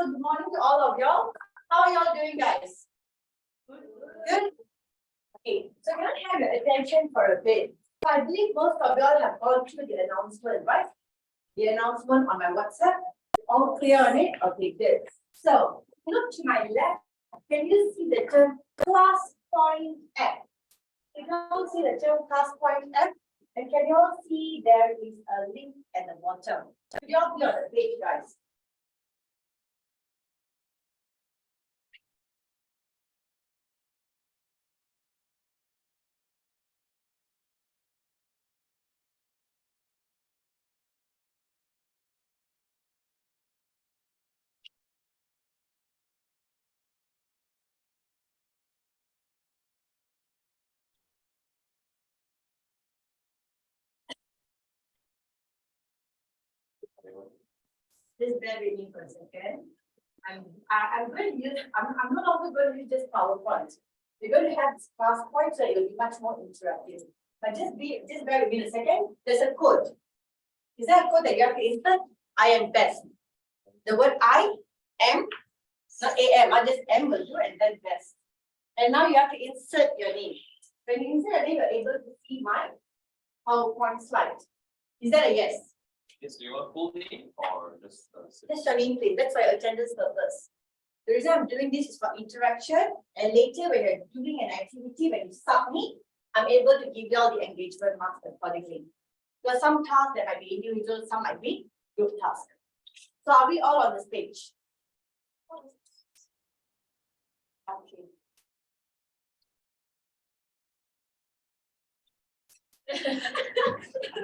So good morning to all of y'all. How are y'all doing, guys? Good. Okay, so can I have your attention for a bit? So I believe most of y'all have gone through the announcement, right? The announcement on my WhatsApp. All clear on it? Okay, good. So look to my left. Can you see the term class point app? Can you all see the term class point app? And can you all see there is a link at the bottom? Could you all be on the page, guys? Just bear with me for a second. I'm going to use, I'm no longer going to use this PowerPoint. We're going to have this class point, so it will be much more interactive. But just bear with me a second. There's a code. Is there a code that you have to insert? I am best. The word I am, not AM, I just M will do and then best. And now you have to insert your name. When you insert your name, you're able to see my PowerPoint slide. Is that a yes? Yes, do you want full name or just Just your name, please. That's for your attendance purpose. The reason I'm doing this is for interaction, and later when you're doing an activity, when you submit, I'm able to give you all the engagement marks accordingly. There are some tasks that might be individual, some might be group tasks. So are we all on this page? Okay.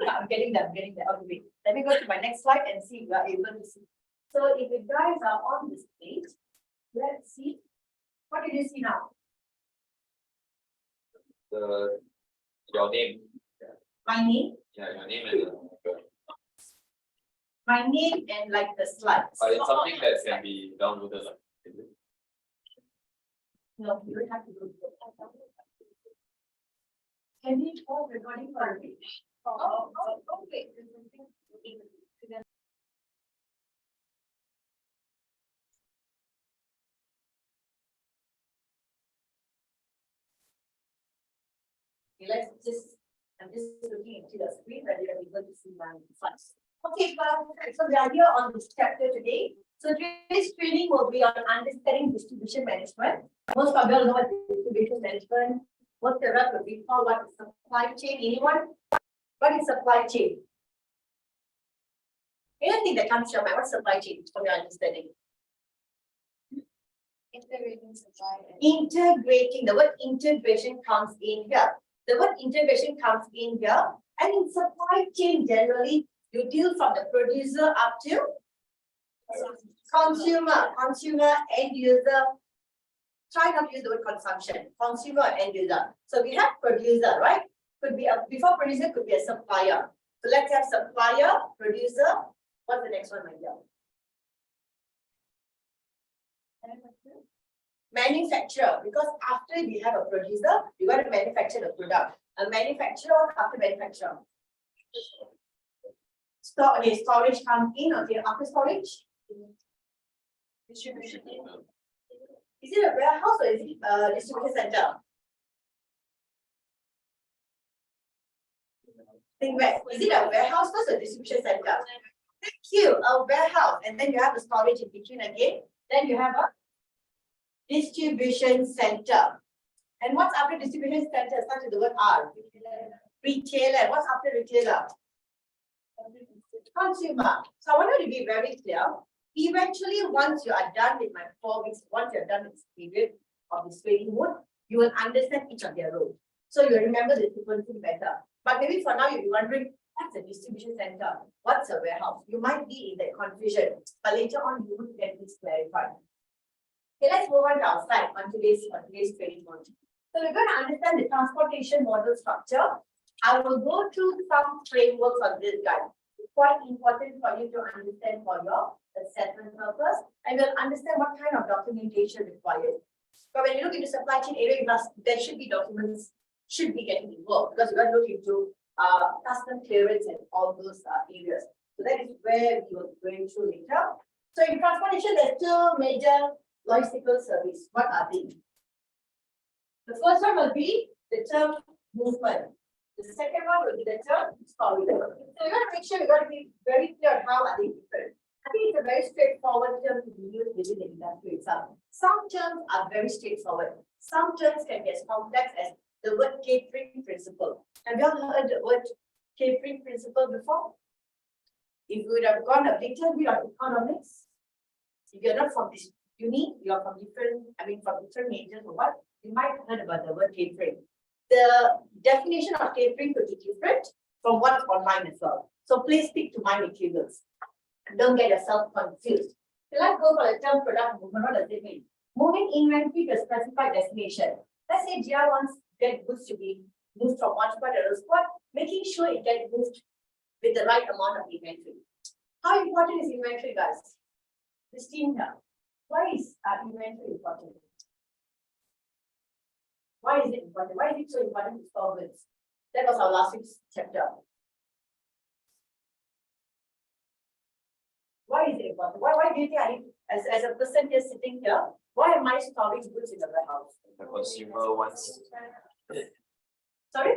I'm getting there. Okay, wait. Let me go to my next slide and see if you are able to see. So if you guys are on this page, let's see. What did you see now? your name. My name? Yeah, your name and My name and like the slides. it's something that can be downloaded, like, is it? No, you don't have to do it. Can we pause recording for a bit? Wait. Okay, I'm just looking into the screen whether you're able to see my slides. Okay, so we are here on this chapter today. So today's training will be on understanding distribution management. Most of you all know what distribution management, what the rest will be called, what is supply chain. Anyone? What is supply chain? Anything that comes to your mind, what's supply chain from your understanding? Integrating supply. Integrating, the word integration comes in here. The word integration comes in here. And in supply chain, generally, you deal from the producer up to consumer, end user. Try not to use the word consumption, consumer, end user. So we have producer, right? Could be before producer could be a supplier. So let's have supplier, producer. What's the next one, my dear? Manufacturer, because after we have a producer, you got to manufacture the product. A manufacturer after manufacturer. Storage comes in, okay, after storage. Distribution. Is it a warehouse or is it a distribution center? Think back. Is it a warehouse first or distribution center? Thank you, a warehouse. And then you have the storage in between again. Then you have a distribution center. And what's after distribution center? Starts with the word R. Retailer. What's after retailer? Consumer. So I want you to be very clear. Eventually, once you are done with my 4 weeks, once you're done with this period of this training mode, you will understand each of their roles. So you remember the sequencing better. But maybe for now, you'll be wondering, what's a distribution center? What's a warehouse? You might be in that confusion, but later on, you would get this clarified. Okay, let's move on to our slide on today's training mode. So we're going to understand the transportation model structure. I will go through some frameworks on this guide. It's quite important for you to understand for your assessment purpose, and we'll understand what kind of documentation required. But when you look into supply chain area, there should be documents should be getting involved because you're going to look into custom clearance and all those areas. So that is where we will go through later. So in transportation, there's two major logistical service. What are they? The first one will be the term movement. The second one will be the term storage. So we got to make sure we got to be very clear on how are they different. I think it's a very straightforward term to be used within the industry itself. Some terms are very straightforward. Some terms can be as complex as the word catering principle. Have you all heard the word catering principle before? If you would have gone a little bit of economics, if you're not from this uni, you're from different, from different majors or what, you might have heard about the word catering. The definition of catering could be different from what's online as well. So please stick to my materials. Don't get yourself confused. So let's go for the term product movement. What does it mean? Moving inventory to a specified destination. Let's say GR wants get goods to be moved from one spot to another spot, making sure it gets moved with the right amount of inventory. How important is inventory, guys? This team here. Why is inventory important? Why is it important? Why is it so important to store goods? That was our last week's chapter. Why is it important? Why do you think I need, as a person here sitting here, why am I storing goods in the warehouse? The consumer wants. Sorry?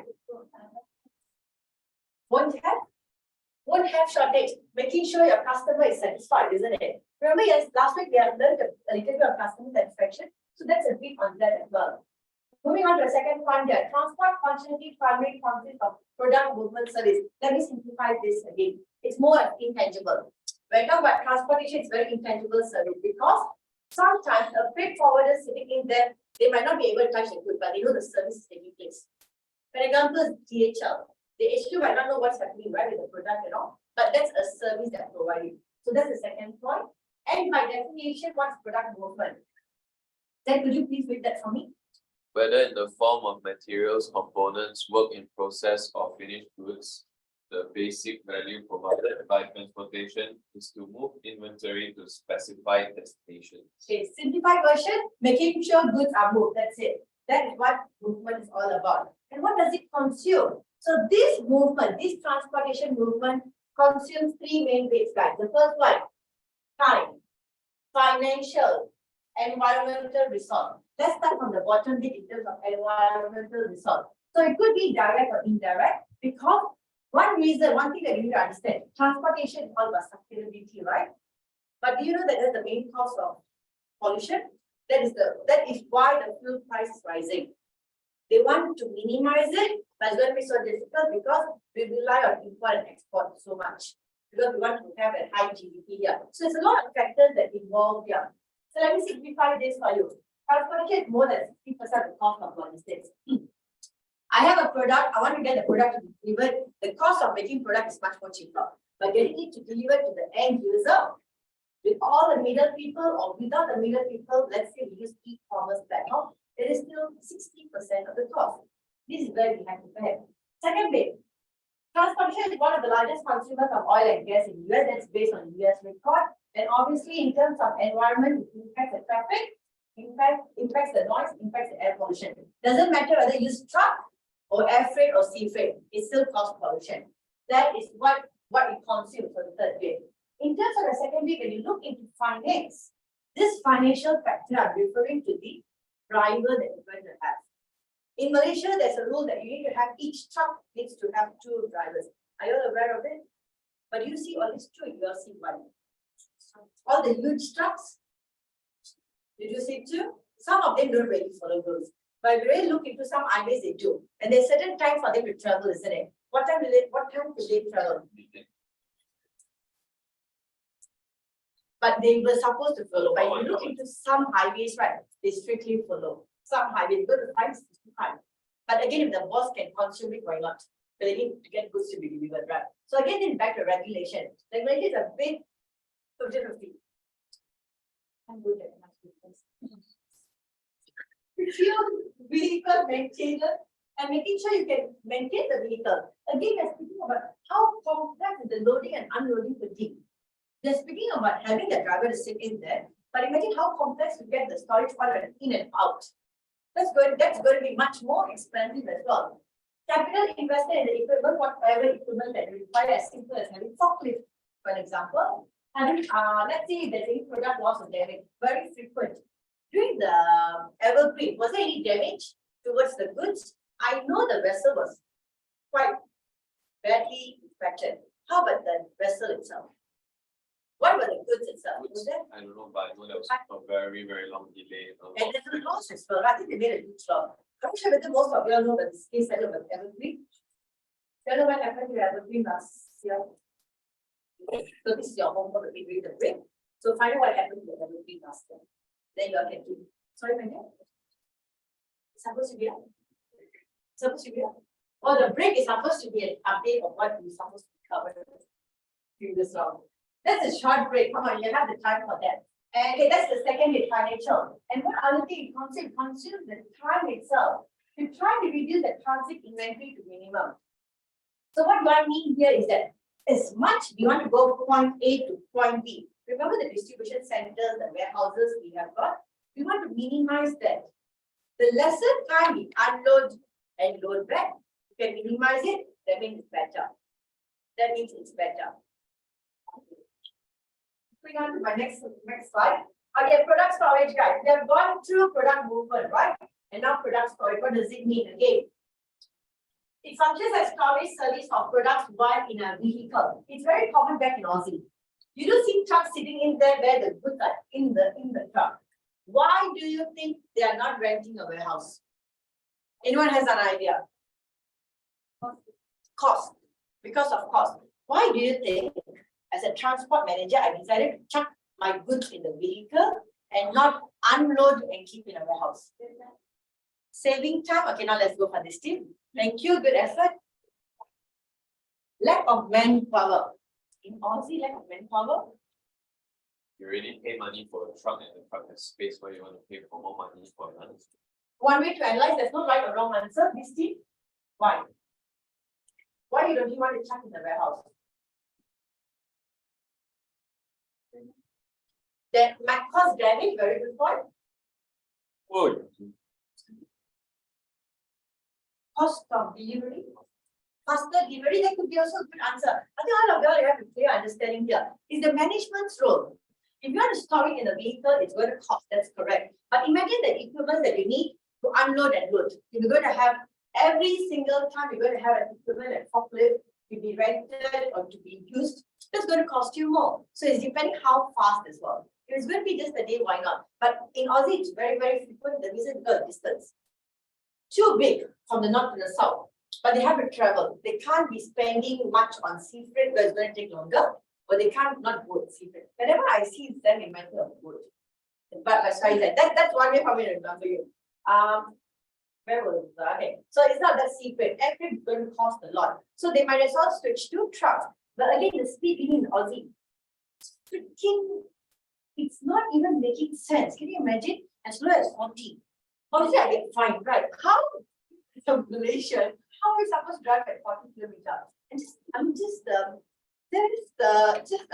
Won't have shortage. Making sure your customer is satisfied, isn't it? Remember, yes, last week we have learned a little bit of customer satisfaction. So that's a big on that as well. Moving on to the second point there. Transport functionality primarily consists of product movement service. Let me simplify this again. It's more intangible. When I talk about transportation, it's very intangible service because sometimes a freight forwarder sitting in there, they might not be able to touch the good, but they know the service is taking place. For example, DHL. The HQ might not know what's happening right with the product and all, but that's a service they're providing. So that's the second point. And by definition, what's product movement? Then could you please read that for me? Whether in the form of materials, components, work in process, or finished goods, the basic value provided by transportation is to move inventory to specified destinations. Okay, simplified version, making sure goods are moved. That's it. That is what movement is all about. And what does it consume? So this movement, this transportation movement consumes three main bits, guys. The first one, time, financial, environmental resource. Let's start from the bottom bit in terms of environmental resource. So it could be direct or indirect because one thing that you need to understand, transportation is all about sustainability, right? But do you know that that's the main cause of pollution? That is why the fuel price is rising. They want to minimize it, but it's going to be so difficult because we rely on import and export so much. Because we want to have a high GDP here. So there's a lot of factors that involve here. So let me simplify this for you. Transportation is more than 60% of the cost of logistics. I have a product, I want to get the product to be delivered. The cost of making product is much more cheaper. But getting it to deliver to the end user, with all the middle people or without the middle people, let's say we use e-commerce platform, it is still 60% of the cost. This is where we have to pay. Second bit, transportation is one of the largest consumers of oil and gas in the US. That's based on US record. And obviously, in terms of environment, it impacts the traffic, impacts the noise, impacts the air pollution. Doesn't matter whether you use truck or air freight or sea freight, it still causes pollution. That is what it consumes for the third bit. In terms of the second bit, when you look into finance, this financial factor I'm referring to the driver that you're going to have. In Malaysia, there's a rule that you need to have each truck needs to have 2 drivers. Are you all aware of it? But you see all these 2, you will see 1. All the huge trucks, did you see 2? Some of them don't really follow rules. But if you really look into some highways, they do. And there's certain time for them to travel, isn't it? What time do they travel? But they were supposed to follow. But if you look into some highways, right, they strictly follow. Some highways go to 565. But again, if the boss can consume it, why not? But they need to get goods to be delivered, right? So again, it's back to regulation. Regulation is a big 50-50. I'm good at that. Vehicle maintainer and making sure you can maintain the vehicle. Again, we're speaking about how complex is the loading and unloading fatigue. They're speaking about having the driver to sit in there, but imagine how complex to get the storage part in and out. That's going to be much more expensive as well. Capital invested in the equipment, whatever equipment that require as simple as having forklift, for example, having, let's say there's any product loss or damage, very frequent. During the evergreen, was there any damage towards the goods? I know the vessel was quite badly impacted. How about the vessel itself? What were the goods itself? Was there? I don't know, but I know there was a very, very long delay. And there's a loss as well. I think they made a huge loss. I'm not sure whether most of you all know that this case settled with evergreen. Tell me what happened to evergreen last year. So this is your homework that we read the break. So find out what happened to the evergreen last year. Then you all can do. Sorry, my dear. It's supposed to be up. It's supposed to be up. Or the break is supposed to be an update of what we're supposed to cover during this round. That's a short break. Come on, you have the time for that. And okay, that's the second is financial. And what other thing consume the time itself. You try to reduce the transit inventory to minimum. So what do I mean here is that as much you want to go point A to point B. Remember the distribution centers, the warehouses we have got. We want to minimize that. The lesser time we unload and load back, you can minimize it. That means it's better. That means it's better. Moving on to my next slide. Okay, product storage, guys. We have gone through product movement, right? And now product storage. What does it mean again? It functions as storage service of products while in a vehicle. It's very common back in Aussie. You do see trucks sitting in there where the goods are in the truck. Why do you think they are not renting a warehouse? Anyone has an idea? Cost. Because of cost. Why do you think, as a transport manager, I decided to chuck my goods in the vehicle and not unload and keep in a warehouse? Saving time. Okay, now let's go for this team. Thank you, good effort. Lack of manpower. In Aussie, lack of manpower. You already pay money for a truck and the truck has space where you want to pay for more money for another. One way to analyze, there's no right or wrong answer. This team, why? Why you don't you want to chuck in the warehouse? That might cause damage, very good point. Food. Cost of delivery. Faster delivery, that could be also a good answer. I think all of you have a clear understanding here. Is the management's role. If you want to store it in a vehicle, it's going to cost, that's correct. But imagine the equipment that you need to unload and load. If you're going to have every single time you're going to have an equipment and forklift to be rented or to be used, that's going to cost you more. So it's depending how fast as well. If it's going to be just a day, why not? But in Aussie, it's very, very frequent. The reason is because distance. Too big from the north to the south. But they have to travel. They can't be spending much on sea freight because it's going to take longer, or they can't not go sea freight. Whenever I see them in matter of wood. But that's why that's one way for me to remember you. Where was it? Okay. So it's not that sea freight. Air freight is going to cost a lot. So they might as well switch to trucks. But again, the speed limit in Aussie, it's not even making sense. Can you imagine? As low as 40. Obviously, I get fined, right? How from Malaysia? How are we supposed to drive at 40 kilometers? And just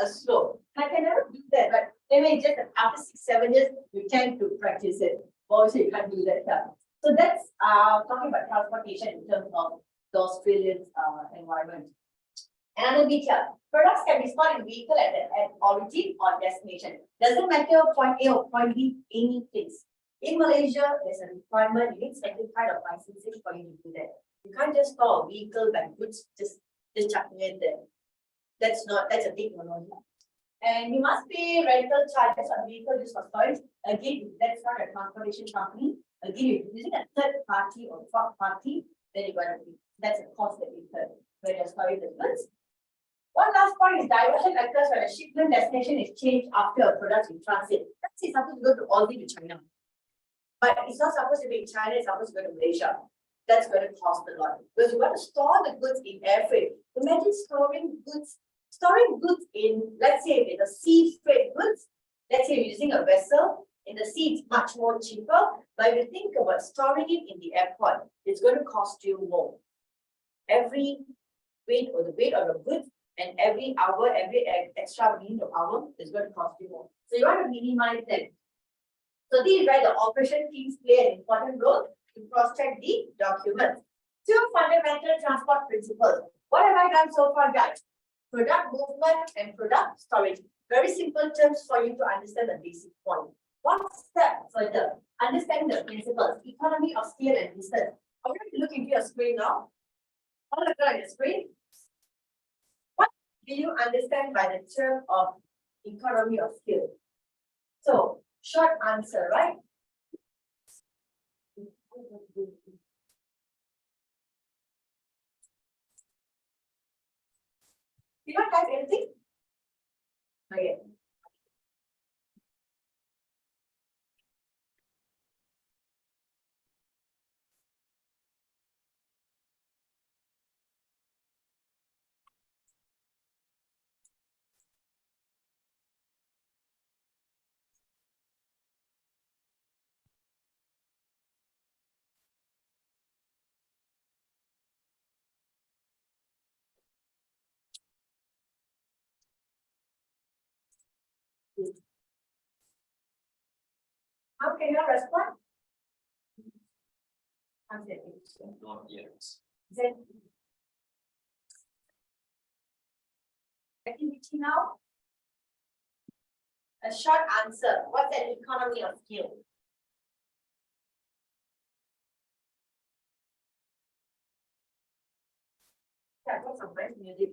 a slope. I can never do that, but maybe just after 6-7 years, you tend to practice it. Obviously, you can't do that here. So that's talking about transportation in terms of the Australian environment. Another bit here. Products can be stored in vehicle at origin or destination. Doesn't matter point A or point B, any place. In Malaysia, there's a requirement, you need certain kind of licensing for you to do that. You can't just store a vehicle by goods, just chucking it there. That's a big no-no. And you must pay rental charges on vehicle used for storage. Again, that's not a transportation company. Again, if you're using a third party or fourth party, then you're going to be, that's a cost that you incur when you're storing the goods. One last point is diversion occurs when a shipment destination is changed after a product in transit. Let's say supposed to go to Aussie to China. But it's not supposed to be in China, it's supposed to go to Malaysia. That's going to cost a lot. Because you want to store the goods in air freight. Imagine storing goods in, let's say, in the sea freight goods. Let's say you're using a vessel. In the sea, it's much more cheaper. But if you think about storing it in the airport, it's going to cost you more. Every weight or the weight of the goods and every hour, every extra minute of hour is going to cost you more. So you want to minimize that. So this is where the operation teams play an important role to cross-check the documents. Two fundamental transport principles. What have I done so far, guys? Product movement and product storage. very simple terms for you to understand the basic point. One step further, understanding the principles, economy of scale and distance. I want you to look into your screen now. All look on your screen. What do you understand by the term of economy of scale? So, short answer, right? You don't type anything? Okay. How can you respond? Not yet. Then activity now. A short answer. What's an economy of scale? Yeah, what's some nice music?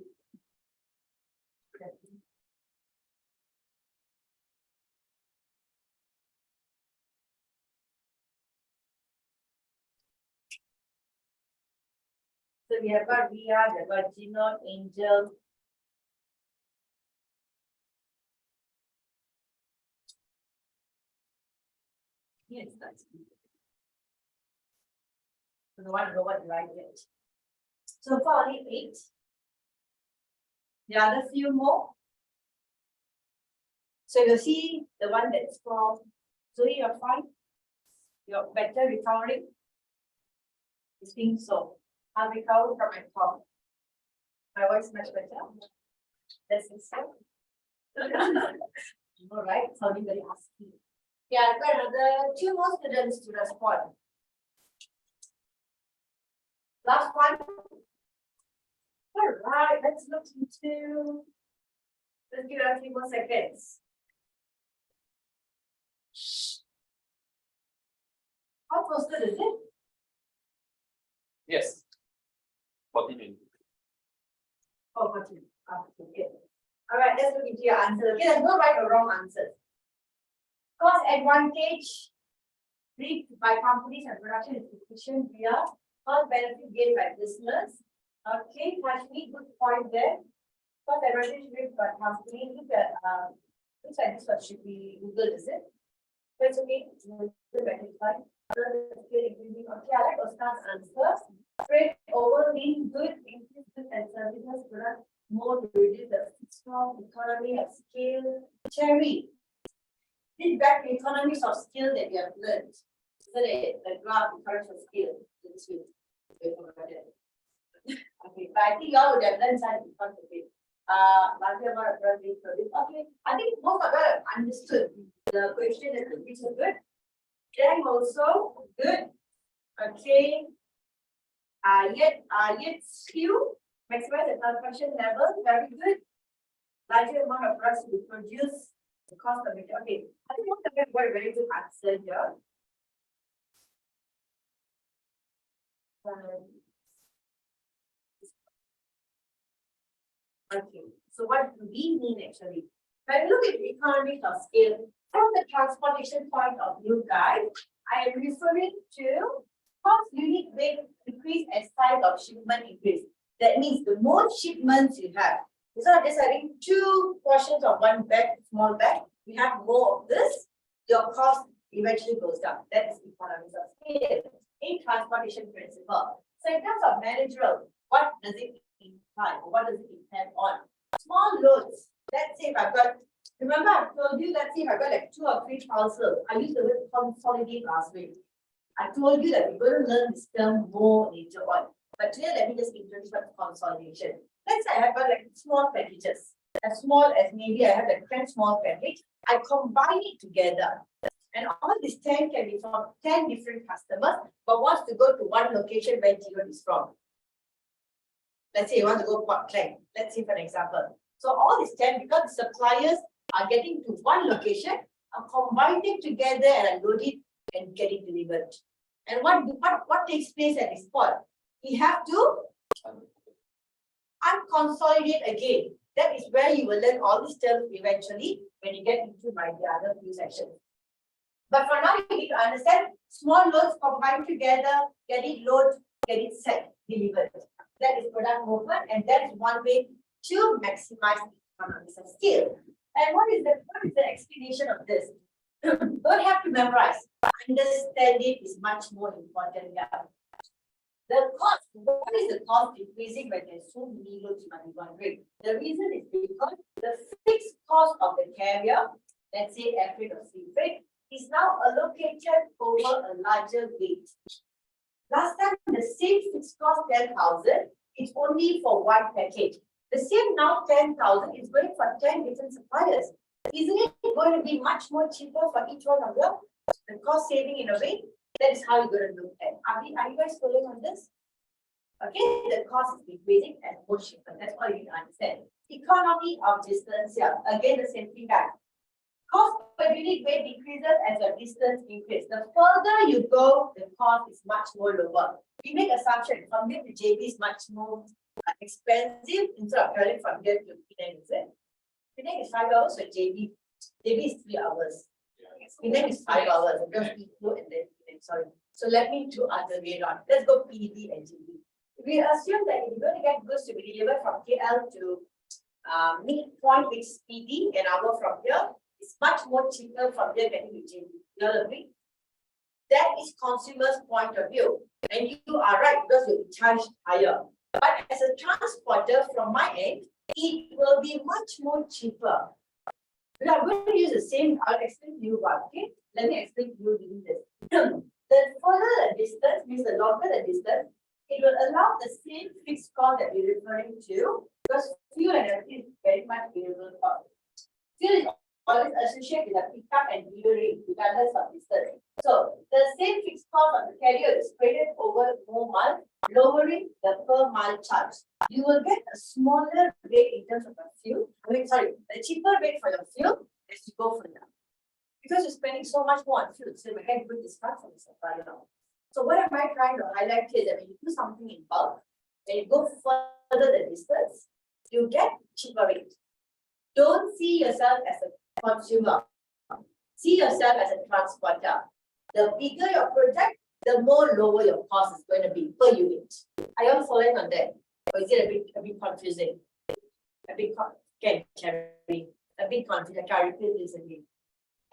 So we have got Ria, we have got Gino, Angel. Yes, that's good. So the one know what you like it. So far only 8. The other few more. So you see the one that's from Zoe, you're fine. You're better recovering. I think so. I'll recover from my cough. My voice much better. That's it. All right, sounding very husky. Yeah, I've got another 2 more students to respond. Last one. All right, let's look into. Let's give it a few more seconds. How posted is it? Yes. 14. Oh, got you. Okay. All right, let's look into your answer. Okay, there's no right or wrong answers. Cost advantage reaped by companies and production is efficient via cost benefit gained by business. Okay, Kashmi, good point there. Cost advantage reaped by company. Look at looks like this one should be Google, is it? That's okay. Okay, I like Oscar's answer. Freight over means good, increase goods and services product more to reduce the strong economy of scale. Cherry. This back to economies of scale that you have learned. So the graph economies of scale. Okay, but I think you all would have learned something from it. Okay, I think most of you have understood the question and the picture good. Then also good. Okay. Yet few maximize the consumption level, very good. Larger amount of products to be produced, the cost of it. Okay, I think most of them got a very good answer here. Okay, so what do we mean actually? When we look at the economies of scale, from the transportation point of view, guys, I am referring to cost unit weight increase as size of shipment increase. That means the more shipments you have, it's not just having 2 portions of one bag, small bag. We have more of this, your cost eventually goes down. That is economies of scale in transportation principle. So in terms of managerial, what does it imply? What does it depend on? Small loads. Let's say if I've got, remember I told you, let's say if I've got like 2 or 3 parcels. I used the word consolidate last week. I told you that we're going to learn this term more later on. But today, let me just introduce what consolidation. Let's say I have got like small packages. As small as maybe I have like 10 small packages. I combine it together. And all these 10 can be from 10 different customers, but wants to go to one location where Jiwan is from. Let's say you want to go Port Klang. Let's say for an example. So all these 10, because the suppliers are getting to one location, are combined together and load it and get it delivered. And what takes place at this point? We have to unconsolidate again. That is where you will learn all these terms eventually when you get into the other few sections. But for now, you need to understand small loads combined together, get it loaded, get it set, delivered. That is product movement, and that is one way to maximize economies of scale. And what is the explanation of this? Don't have to memorize. Understand it is much more important here. The cost, what is the cost increasing when there's so many loads you might be wondering? The reason is because the fixed cost of the carrier, let's say air freight or sea freight, is now allocated over a larger weight. Last time, the same fixed cost 10,000 is only for one package. The same now 10,000 is going for 10 different suppliers. Isn't it going to be much more cheaper for each one of them? The cost saving in a way, that is how you're going to look at. Are you guys following on this? Okay, the cost is decreasing and more cheaper. That's all you need to understand. Economy of distance here. Again, the same thing back. Cost per unit weight decreases as your distance increases. The further you go, the cost is much more lower. We make assumption from here to JB is much more expensive instead of traveling from here to Penang, is it? Penang is 5 hours, so JB is 3 hours. Penang is 5 hours because we go and then Penang, sorry. So let me do other way around. Let's go PB and JB. We assume that if you're going to get goods to be delivered from KL to midpoint, which is PD, an hour from here, it's much more cheaper from here getting to JB. You all agree? That is consumer's point of view. And you are right because you'll be charged higher. But as a transporter from my end, it will be much more cheaper. We are going to use the same, I'll explain to you what, okay? Let me explain to you using this. The further the distance, means the longer the distance, it will allow the same fixed cost that we're referring to, because fuel and everything is very much variable cost. Fuel is always associated with the pickup and delivery, regardless of distance. So the same fixed cost of the carrier is spread over more months, lowering the per mile charge. You will get a smaller rate in terms of the fuel. The cheaper rate for your fuel as you go further. Because you're spending so much more on fuel, so we get good discount from the supplier now. So what am I trying to highlight here is that when you do something in bulk, when you go further the distance, you get cheaper rate. Don't see yourself as a consumer. See yourself as a transporter. The bigger your project, the more lower your cost is going to be per unit. Are you all following on that? Or is it a bit confusing? A bit confusing. I can't repeat this again.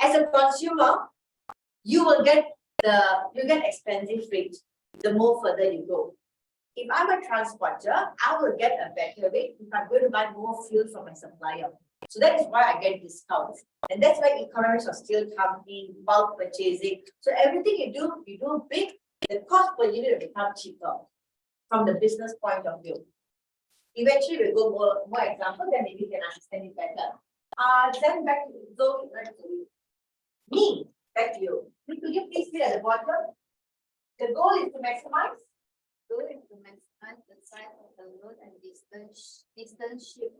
As a consumer, you get expensive rate the more further you go. If I'm a transporter, I will get a better rate if I'm going to buy more fuel from my supplier. So that is why I get discounts. And that's why economies of scale come in, bulk purchasing. So everything you do big, the cost per unit will become cheaper from the business point of view. Eventually we'll go more examples, then maybe you can understand it better. Then back to Zoe, me, back to you. Could you please see at the bottom? The goal is to maximize. Goal is to maximize the size of the load and distance shipped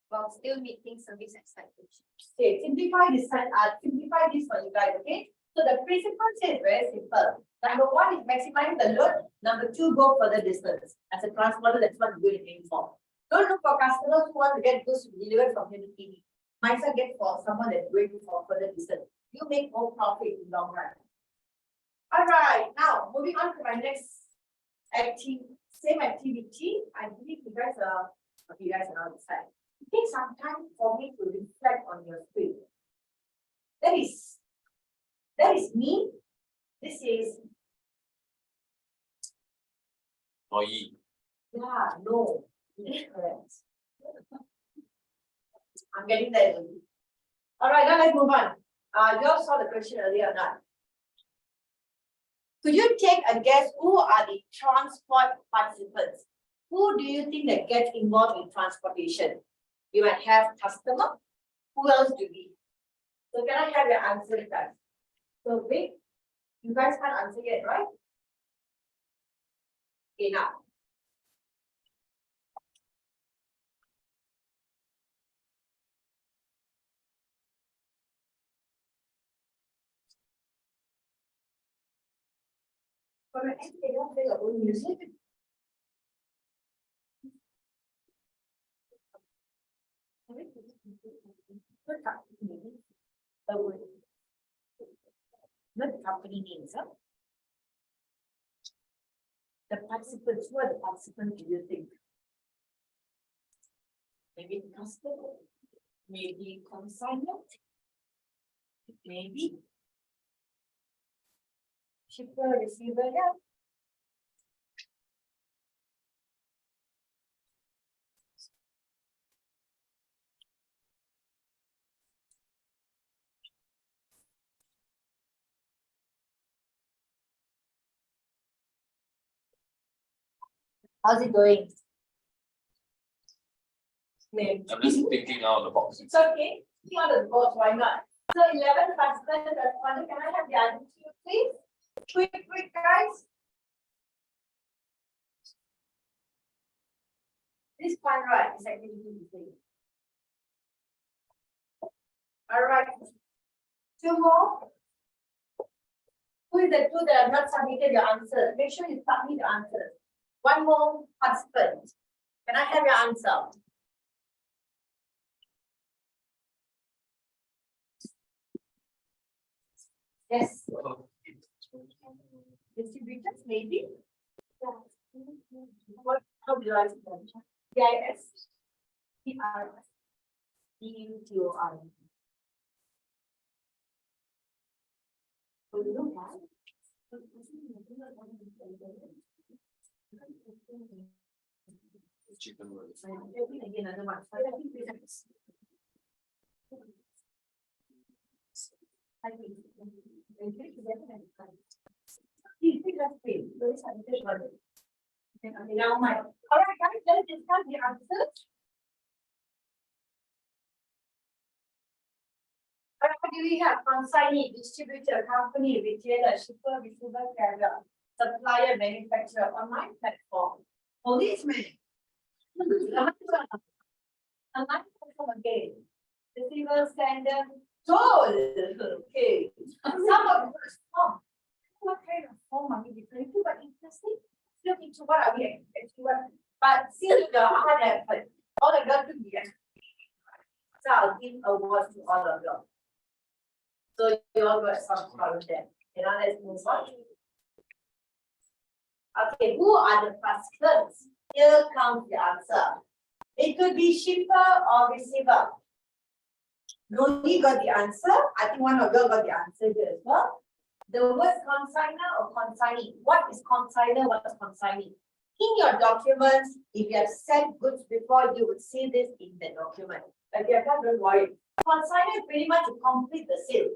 while still meeting service expectations. Okay, simplify this for you guys, okay? So the principle is very simple. Number one is maximizing the load. Number two, go further distance. As a transporter, that's what we're going to aim for. Don't look for customers who want to get goods delivered from here to PD. Might as well get for someone that's going for further distance. You make more profit in the long run. All right, now moving on to my next same activity. I believe you guys are outside. It takes some time for me to reflect on your screen. That is me. This is yeah, no, correct. I'm getting that. All right, now let's move on. You all saw the question earlier or not? Could you take a guess who are the transport participants? Who do you think that gets involved in transportation? You might have customer. Who else do we? So can I have your answer, guys? So wait, you guys can't answer yet, right? Okay, now. From an end, they don't play your own music. What company name? Not the company names, huh? The participants, who are the participants do you think? Maybe customer, maybe consignment, maybe shipper, receiver, yeah. How's it going? Maybe. I'm just thinking out of the box. It's okay. You want to vote, why not? So 11 participants responded. Can I have the other two, please? Quick, guys. This one, right, is activity the same. All right. Two more. Who is the two that have not submitted your answer? Make sure you submit the answer. One more participant. Can I have your answer? Yes. Distributors, maybe? What, how do you like them? DIS? DRS? DUTOR? So you don't have? Chicken word. Again, another one. Now, my, all right, guys, let's discuss the answers. All right, what do we have? Consignee, distributor, company, retailer, shipper, receiver, carrier, supplier, manufacturer, online platform, policeman. Online platform again. Receiver, sender, toll. Okay. Some of the form. What kind of form are we referring to? But interesting. Look into what are we actually. But see the hard effort. All of them to be. So I'll give awards to all of them. So you all got some from them. Now let's move on. Okay, who are the participants? Here comes the answer. It could be shipper or receiver. Loni got the answer. I think one of you got the answer here as well. The word consignor or consignee. What is consignor? What is consignee? In your documents, if you have sent goods before, you would see this in the document. But you have not, don't worry. Consignor is pretty much to complete the sale.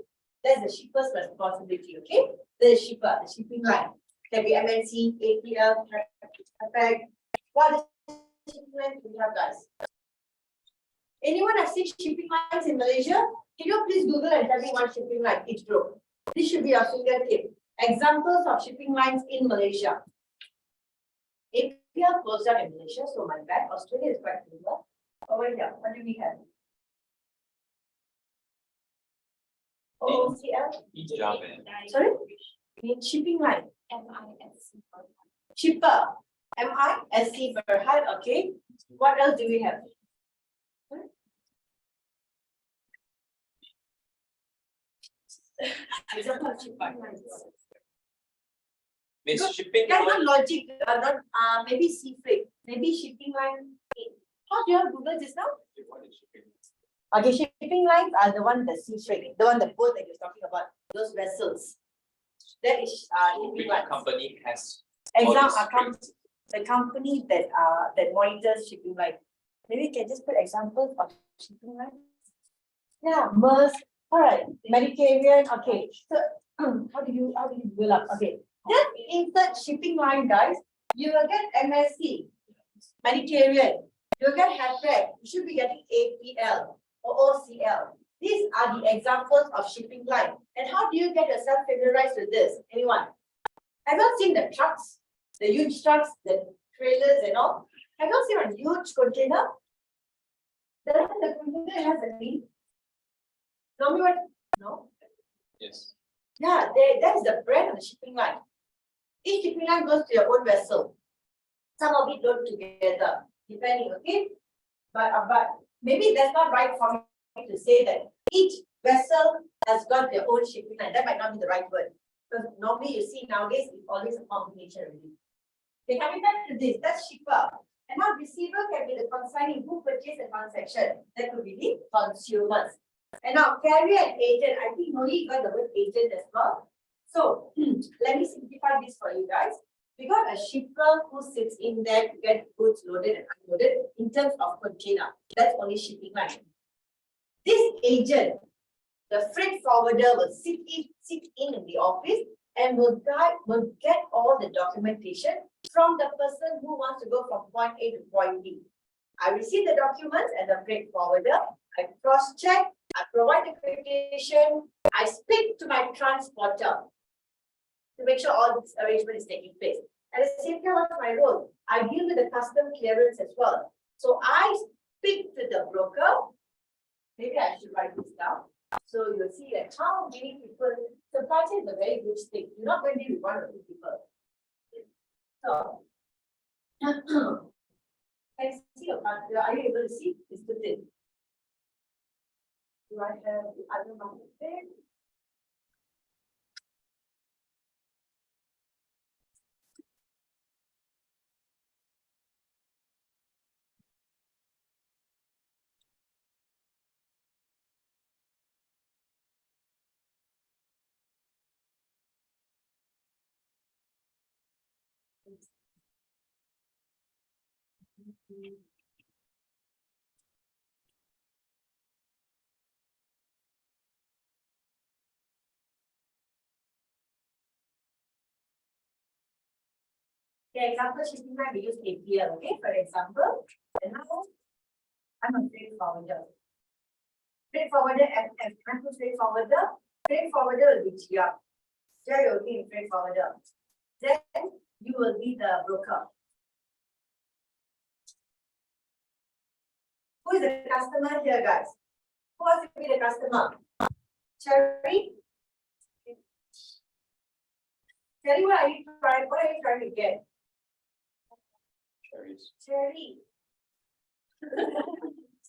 That's the shipper's responsibility, okay? The shipper, the shipping line. Can be MNC, APL, Traffic. What is the shipping line we have, guys? Anyone have seen shipping lines in Malaysia? Can you please Google and tell me one shipping line each group? This should be your fingertip. Examples of shipping lines in Malaysia. APL closed down in Malaysia, so my bad. Australia is quite similar. Over here, what do we have? OOCL? Japan. Sorry? In shipping line. MISC. Shipper. MISC Berhad, okay. What else do we have? Example of shipping lines. Means shipping That's line. not logic, not maybe sea freight, maybe shipping line. How do you have Google just now? What is shipping? Okay, shipping lines are the one that sea freight, the one the boat that you're talking about, those vessels. That is shipping Which lines. company has all Example, these trades? the company that that monitors shipping line. Maybe you can just put examples of shipping line. Yeah, Maersk. All right, Mediterranean. Okay, so how do you build up? Okay, just insert shipping line, guys. You will get MSC, Mediterranean. You will get Hapag. You should be getting APL or OCL. These are the examples of shipping line. And how do you get yourself familiarized with this? Anyone? Have you seen the trucks, the huge trucks, the trailers and all? Have you seen a huge container? The container has a name. Tell me what? No. Yes. Yeah, that is the brand of the shipping line. Each shipping line goes to your own vessel. Some of it load together, depending, okay? But maybe that's not right for me to say that each vessel has got their own shipping line. That might not be the right word. Because normally you see nowadays it's always a combination already. Okay, coming back to this, that's shipper. And now receiver can be the consignee who purchase the transaction. That could be the consumers. And now carrier and agent, I think Noli got the word agent as well. So let me simplify this for you guys. We got a shipper who sits in there to get goods loaded and unloaded in terms of container. That's only shipping line. This agent, the freight forwarder, will sit in the office and will get all the documentation from the person who wants to go from point A to point B. I receive the documents and the freight forwarder. I cross-check, I provide the quotation, I speak to my transporter to make sure all this arrangement is taking place. At the same time, what's my role? I deal with the custom clearance as well. So I speak to the broker. Maybe I should write this down. So you'll see that how many people, supply chain is a very good thing. You're not going to deal with one or two people. So, can you see your card? Are you able to see? It's the thing. Do I have the other one there? Okay, example shipping line we use APL, okay, for example. And now I'm a freight forwarder. Freight forwarder and I'm a freight forwarder. Freight forwarder will be GR. You're working in freight forwarder. Then you will be the broker. Who is the customer here, guys? Who wants to be the customer? Cherry? Cherry, what are you trying to get? Cherries. Cherry.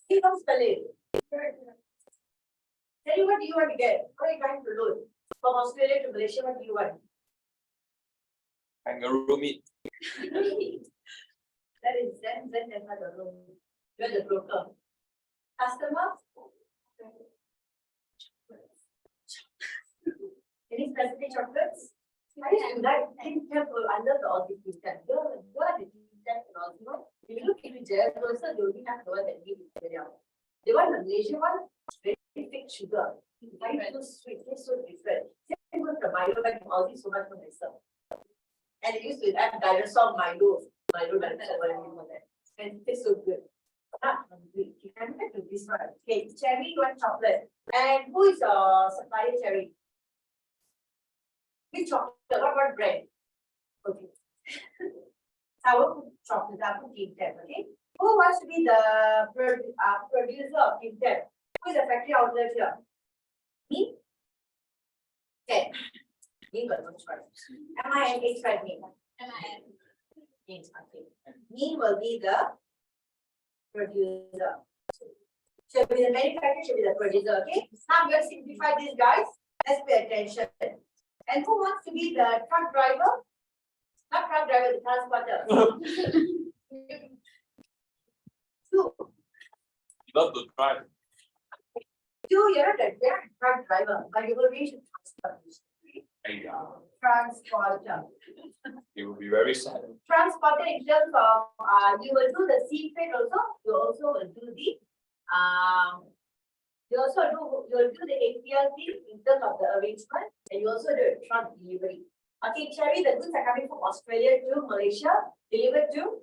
See, don't spell it. Cherry, what do you want to get? What are you trying to load? From Australia to Malaysia, what do you want? Kangaroo meat. That is then that's not the room. You're the broker. Customer? Any specific chocolates? I used to like Tim under the Aussie Kingston. You're the Kingston and Aussie one. If you look into Jared also, they only have the one that gives it out. They want the Malaysian one, very thick sugar. Why so sweet? It's so different. Same with the Milo, like Aussie so much more nicer. And they used to add dinosaur Milo dinosaur, whatever you call that. And it tastes so good. Ah, hungry. You can get to this one. Okay, Cherry, you want chocolate. And who is your supplier, Cherry? Which chocolate? What brand? Okay. Sour chocolate, I put King Tab, okay? Who wants to be the producer of King Tab? Who is the factory outlet here? Me? Okay. Me got no choice. M-I-N-H, right, me? MIN. Means, okay. Me will be the producer. She'll be the manufacturer, she'll be the producer, okay? Now I'm going to simplify this, guys. Let's pay attention. And who wants to be the truck driver? Not truck driver, the transporter. Two. You love to drive. Two, you're not a truck driver, but you will reach the transportation. Transporter. It will be very sad. Transporter in terms of, you will do the sea freight also, you also will do the, you'll do the APL thing in terms of the arrangement, and you also do a truck delivery. Okay, Cherry, the goods are coming from Australia to Malaysia, delivered to,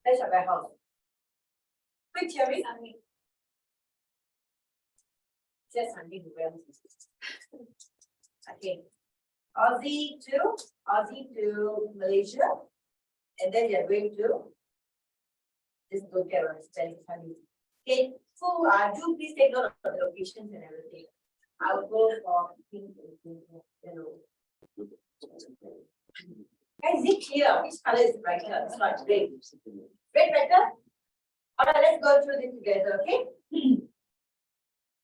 that's your warehouse. Quick, Cherry. Just handing the warehouse. Okay. Aussie to Malaysia, and then they're going to just don't care about spelling funny. Okay, so do please take note of the locations and everything. I will go for pink and yellow. Guys, is it clear? Which color is brighter? It's not red. Red better? Alright, let's go through this together, okay?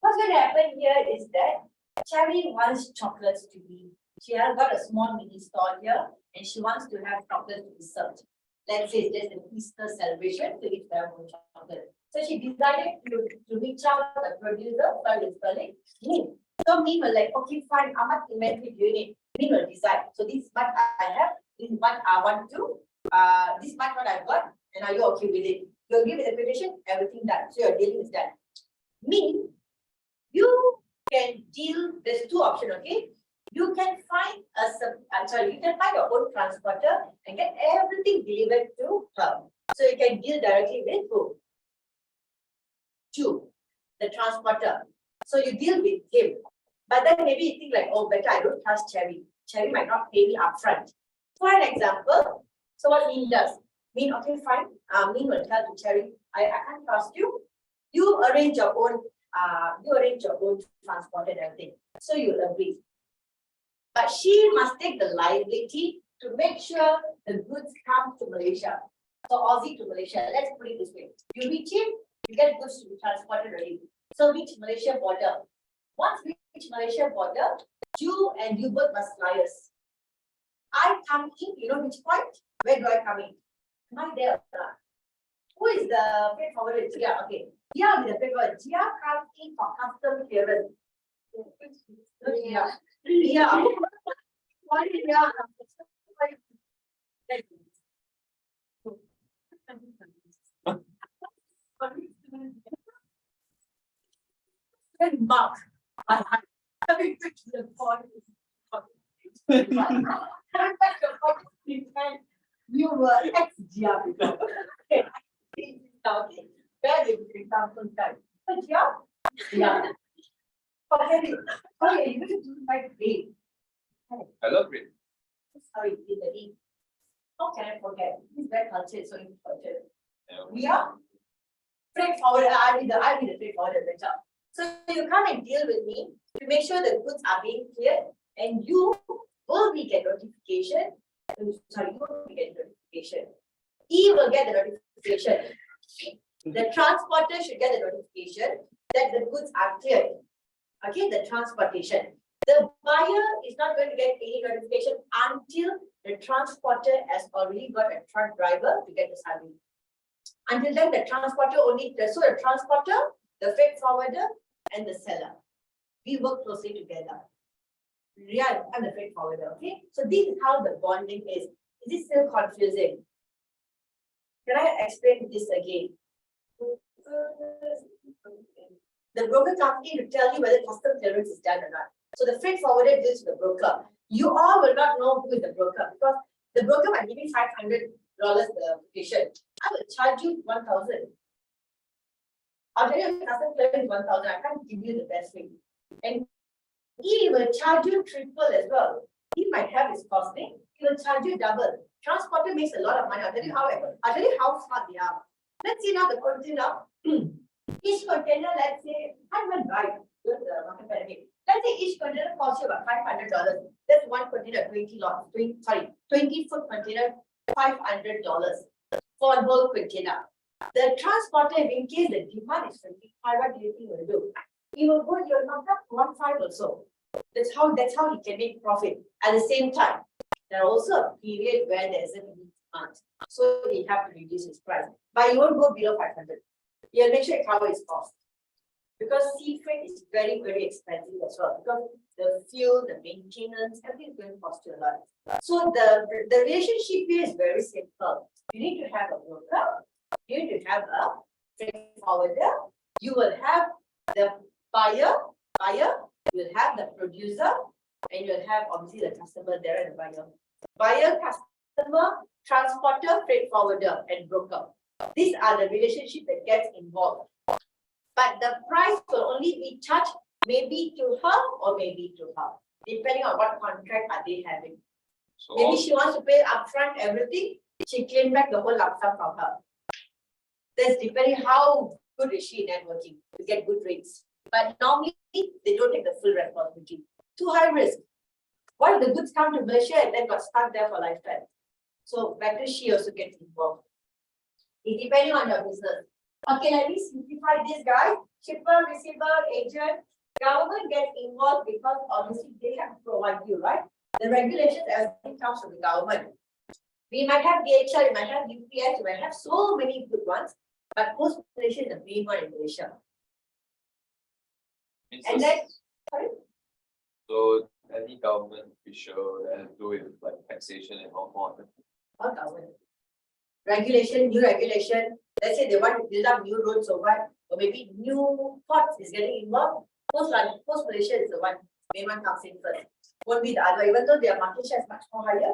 What's going to happen here is that Cherry wants chocolates to be. She has got a small mini store here and she wants to have chocolates to be served. Let's say there's an Easter celebration to eat their own chocolate. So she decided to reach out to the producer, sorry, the spelling, Min. So Min was like, okay, fine, how much inventory do you need? Min will decide. So this is what I have, this is what I want to, this is what I've got, and are you okay with it? You agree with the quotation, everything done. So your dealing is done. Min, you can deal, there's two options, okay? You can find you can find your own transporter and get everything delivered to her. So you can deal directly with who? Two, the transporter. So you deal with him. But then maybe you think like, oh, better I don't trust Cherry. Cherry might not pay me upfront. For an example, so what Min does? Min, okay, fine. Min will tell to Cherry, I can't trust you. You arrange your own transport and everything. So you'll agree. But she must take the liability to make sure the goods come to Malaysia. So Aussie to Malaysia. Let's put it this way. You reach him, you get goods to be transported already. So reach Malaysia border. Once we reach Malaysia border, you and you both must fly us. I come in, you know which point? Where do I come in? Am I there or not? Who is the freight forwarder? Gia, okay. Gia will be the freight forwarder. Gia comes in for custom clearance. Yeah. Why yeah? Then Mark, coming back to the point. Coming back to the point, you were ex-Gia before. Okay. Okay. Where did you come from time? Gia? Yeah. Okay. Okay, you do like great. I love it. Sorry, in the E. How can I forget? This very culture is so important. Yeah. We are freight forwarder. I'll be the freight forwarder better. So you come and deal with me to make sure the goods are being cleared, and you will be get notification. Sorry, you will be get notification. E will get the notification. The transporter should get the notification that the goods are cleared. Okay, the transportation. The buyer is not going to get any notification until the transporter has already got a truck driver to get the salary. Until then, the transporter so the transporter, the freight forwarder, and the seller. We work closely together. Yeah, I'm the freight forwarder, okay? So this is how the bonding is. Is it still confusing? Can I explain this again? The broker comes in to tell you whether custom clearance is done or not. So the freight forwarder deals with the broker. You all will not know who is the broker because the broker might give me $500 the quotation. I will charge you 1,000. I'll tell you custom clearance is 1,000. I can't give you the best rate. And he will charge you triple as well. He might have his costing. He will charge you double. Transporter makes a lot of money. I'll tell you how smart they are. Let's see now the container. Each container, let's say, I went right with the market pyramid. Let's say each container costs you about $500. That's one container, 20-foot container, $500 for a whole container. The transporter, in case the demand is 25, what do you think he will do? He will knock up 1.5 or so. That's how he can make profit. At the same time, there are also a period where there isn't any demand. So he have to reduce his price. But he won't go below 500. He'll make sure it covers his cost. Because sea freight is very, very expensive as well. Because the fuel, the maintenance, everything is going to cost you a lot. So the relationship here is very simple. You need to have a broker, you need to have a freight forwarder, you will have the buyer, you'll have the producer, and you'll have obviously the customer there and the buyer. Buyer, customer, transporter, freight forwarder, and broker. These are the relationship that gets involved. But the price will only be charged maybe to her or maybe to her, depending on what contract are they having. So Maybe she wants to pay upfront everything, she claim back the whole lump sum from her. That's depending how good is she in networking to get good rates. But normally they don't take the full responsibility. Too high risk. What if the goods come to Malaysia and then got stuck there for lifetime? So better she also gets involved. It's depending on your business. Okay, let me simplify this, guys. Shipper, receiver, agent, government gets involved because obviously they have to provide you, right? The regulations, everything comes from the government. We might have DHL, we might have UPS, we might have so many good ones, but Post Malaysia is the main one in Malaysia. And then, sorry? So any government official that has to do with like taxation and all more. All government. Regulation, new regulation. Let's say they want to build up new roads or what, or maybe new ports is getting involved. Post Malaysia is the one, main one comes in first. Won't be the other, even though their market share is much more higher.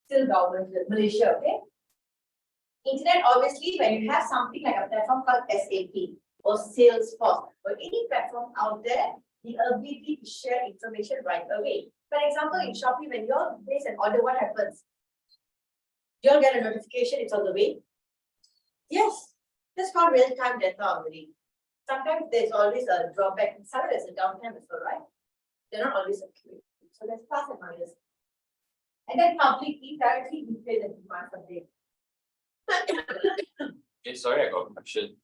Still government, Malaysia, okay? Internet, obviously, when you have something like a platform called SAP or Salesforce or any platform out there, the ability to share information right away. For example, in Shopee, when you place an order, what happens? You'll get a notification, it's on the way. Yes, that's called real-time data already. Sometimes there's always a drawback, sometimes there's a downtime as well, right? They're not always accurate. So there's plus and minus. And then publicly, directly display the demand for data. Okay, sorry, I got a question.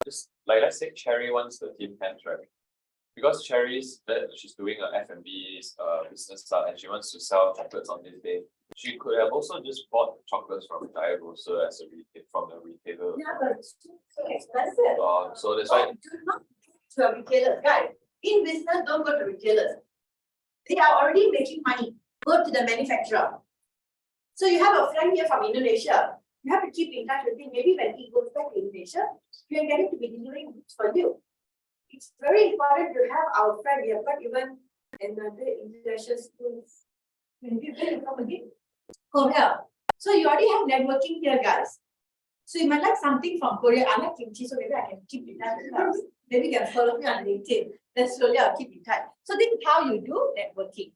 Just like let's say Cherry wants the team hands, right? Because Cherry's she's doing a F&B business style and she wants to sell chocolates on this day. She could have also just bought chocolates from Thai Grocer as a retail from the retailer. Yeah, but it's too expensive. So that's why. Do not go to a retailer, guys. In business, don't go to retailers. They are already making money. Go to the manufacturer. So you have a friend here from Indonesia. You have to keep in touch with him. Maybe when he goes back to Indonesia, you can get him to be delivering goods for you. It's very important to have our friend. We have got even another international schools. Maybe where you come again? Korea. So you already have networking here, guys. So you might like something from Korea. I like kimchi, so maybe I can keep in touch with her. Maybe you can follow me on LinkedIn. Then slowly I'll keep in touch. So this is how you do networking.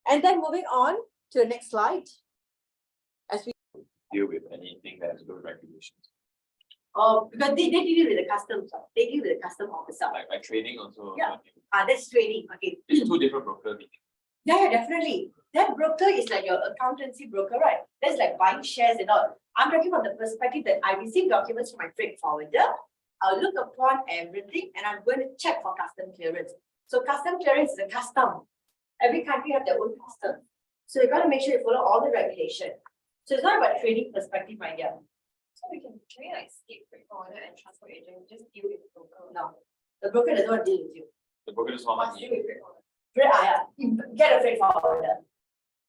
And then moving on to the next slide. As we Deal with anything that has to do with regulations. because they deal with the customs, they deal with the custom officer. Like trading also. Yeah. That's trading. Okay. It's two different broker meetings. Yeah, definitely. That broker is like your accountancy broker, right? That's like buying shares and all. I'm talking from the perspective that I receive documents from my freight forwarder. I'll look upon everything and I'm going to check for custom clearance. So custom clearance is a custom. Every country has their own custom. So you got to make sure you follow all the regulation. So it's not about trading perspective right here. So we can like skip freight forwarder and transport agent, just deal with the broker. No, the broker doesn't want to deal with you. The broker doesn't want Must money. deal with freight forwarder. You get a freight forwarder.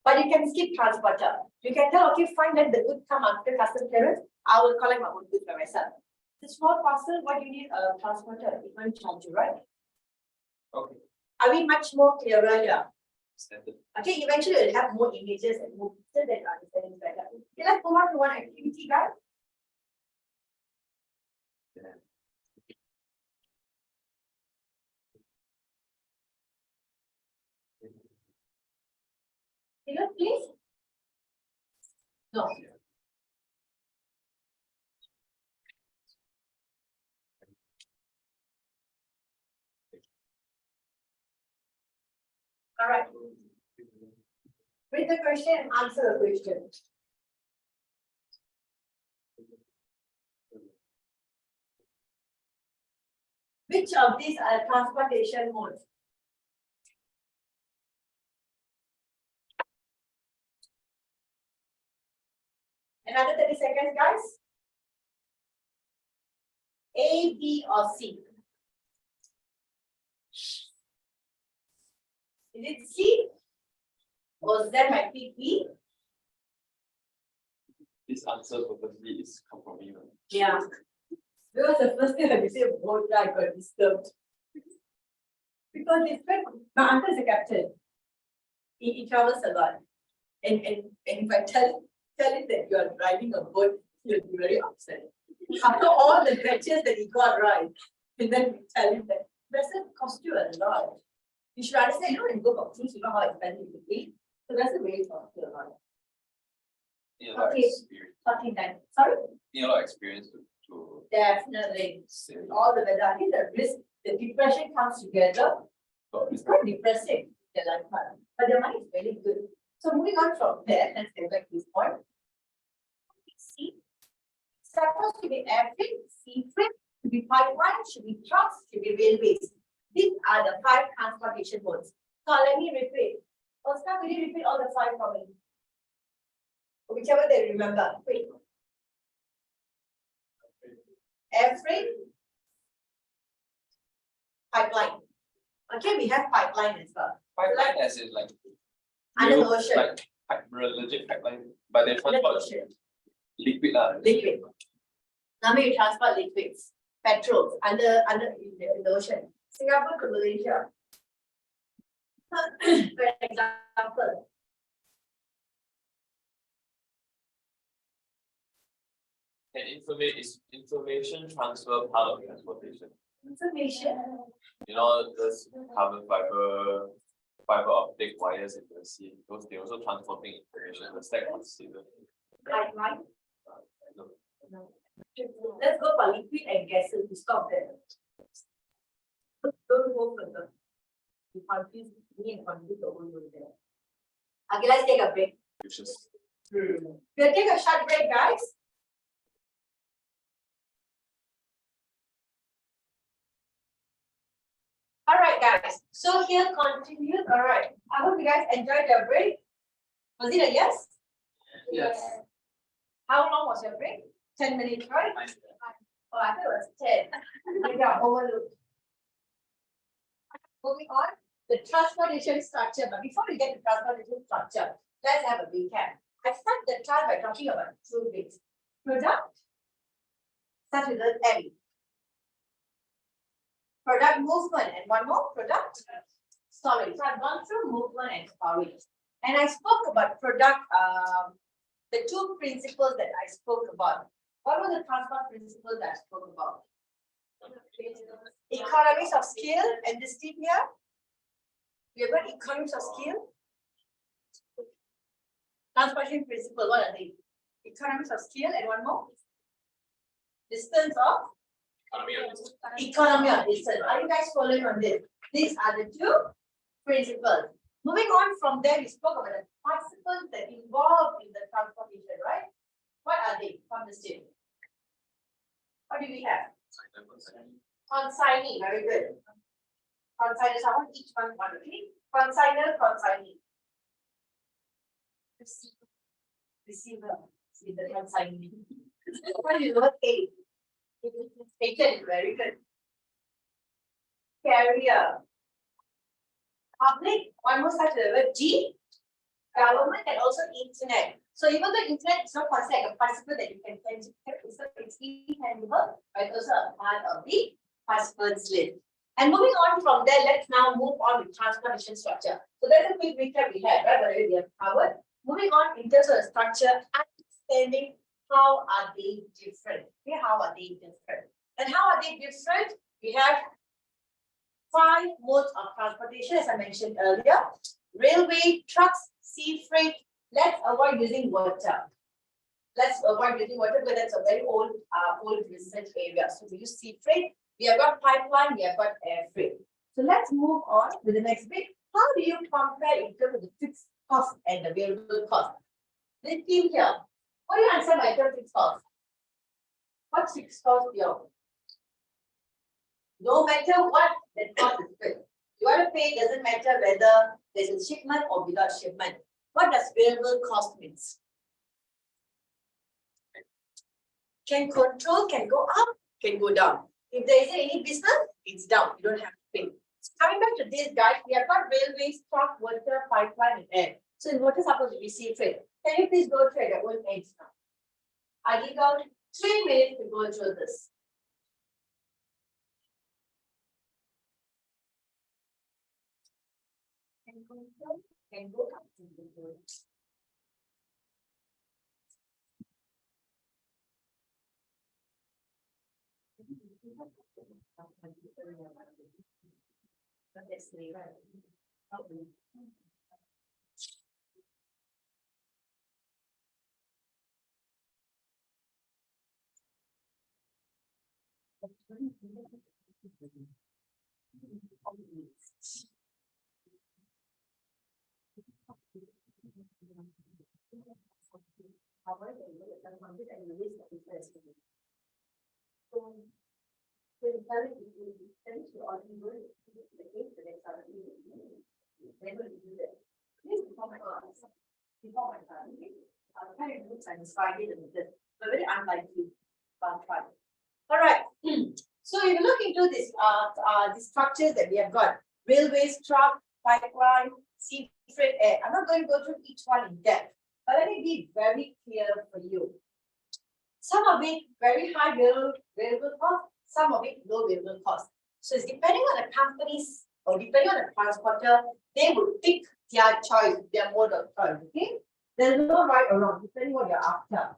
But you can skip transporter. You can tell, okay, fine, let the goods come after custom clearance. I will collect my own goods by myself. The small parcel, what do you need a transporter? It won't charge you, right? Okay. Are we much more clearer here? Standard. Okay, eventually we'll have more images and more so that you understand it better. Okay, let's move on to one activity, guys. Yeah. Please? No. All right. Read the question and answer the question. Which of these are transportation modes? Another 30 seconds, guys. A, B, or C? Is it C? Or Z might be B? This answer purposely is come from me. Right? Yeah. Because the first thing I say both I got disturbed. Because it's when my uncle is a captain. He travels a lot. And if I tell him that you are driving a boat, he'll be very upset. After all the adventures that he got right, and then we tell him that vessel cost you a lot. You should understand, you know, when you go for cruise, you know how expensive it is. So that's the way it costs you a lot. You know, Okay. experience. 49. Sorry? You know, experience to Definitely. Same. All the weather, I think the risk, the depression comes together. It's quite depressing, their lifetime, but their money is very good. So moving on from there, let's get back to this point. See, supposed to be airfreight, sea freight, should be pipeline, should be trucks, should be railways. These are the 5 transportation modes. So let me repeat. Oscar, will you repeat all the 5 for me? Whichever they remember. Quick. Airfreight, pipeline. Okay, we have pipeline as well. Pipeline as in like. Under the real, ocean. Like, legit pipeline, but they Under the transport ocean. liquid lah. Liquid. Now we transport liquids, petrols under in the ocean. Singapore to Malaysia. For example. And information transfer part of transportation. Information. You know, there's carbon fiber optic wires in the sea, because they also transporting information. The stack considered. Pipeline. Let's go for liquid and gases to stop there. Don't go further. You confuse me and confuse the whole world there. Okay, let's take a break. Which is We'll take a short break, guys. All right, guys. So here continued. All right. I hope you guys enjoyed your break. Was it a yes? yes. How long was your break? 10 minutes, right? Oh, I thought it was 10. Maybe I overlooked. Moving on, the transportation structure. But before we get to transportation structure, let's have a recap. I started the chart by talking about 2 bits. Product, such as M. Product movement and one more product storage. So I've gone through movement and storage. And I spoke about product, the 2 principles that I spoke about. What were the transport principles that I spoke about? Economies of scale, and this team here. We have got economies of scale. Transportation principle, what are they? Economies of scale and one more. Distance of economy of distance. Are you guys following on this? These are the 2 principles. Moving on from there, we spoke about the participles that involved in the transportation, right? What are they from the state? What do we have? Consignee, very good. Consigners, I want each one, okay? Consigner, consignee. Receiver, see the consignee. What is the word A? Agent, very good. Carrier. Public, one more such a word G. Government and also internet. So even though internet is not considered a participant that you can it's intangible, but also a part of the participants list. And moving on from there, let's now move on with transportation structure. So that's a quick recap we had, right? Whatever we have covered. Moving on in terms of the structure, understanding how are they different? Okay, how are they different? And how are they different? We have 5 modes of transportation, as I mentioned earlier. Railway, trucks, sea freight. Let's avoid using water. Let's avoid using water because that's a very old research area. So we use sea freight. We have got pipeline, we have got air freight. So let's move on with the next bit. How do you compare in terms of the fixed cost and the variable cost? This team here. What do you answer by term fixed cost? What's fixed cost here? No matter what, the cost is fixed. You want to pay, doesn't matter whether there's a shipment or without shipment. What does variable cost means? Can control, can go up, can go down. If there isn't any business, it's down. You don't have to pay. So coming back to this, guys, we have got railways, truck, water, pipeline, and air. So in water, supposed to be sea freight. Can you please go through your own ends now? I give out 3 minutes to go through this. Can go up, can go down. Very unlikely, but try. All right. So if you look into this, the structures that we have got, railways, truck, pipeline, sea freight, air. I'm not going to go through each one in depth, but let me be very clear for you. Some of it very high variable cost, some of it low variable cost. So it's depending on the companies or depending on the transporter, they will pick their choice, their mode of choice. Okay, there's no right or wrong, depending what you're after.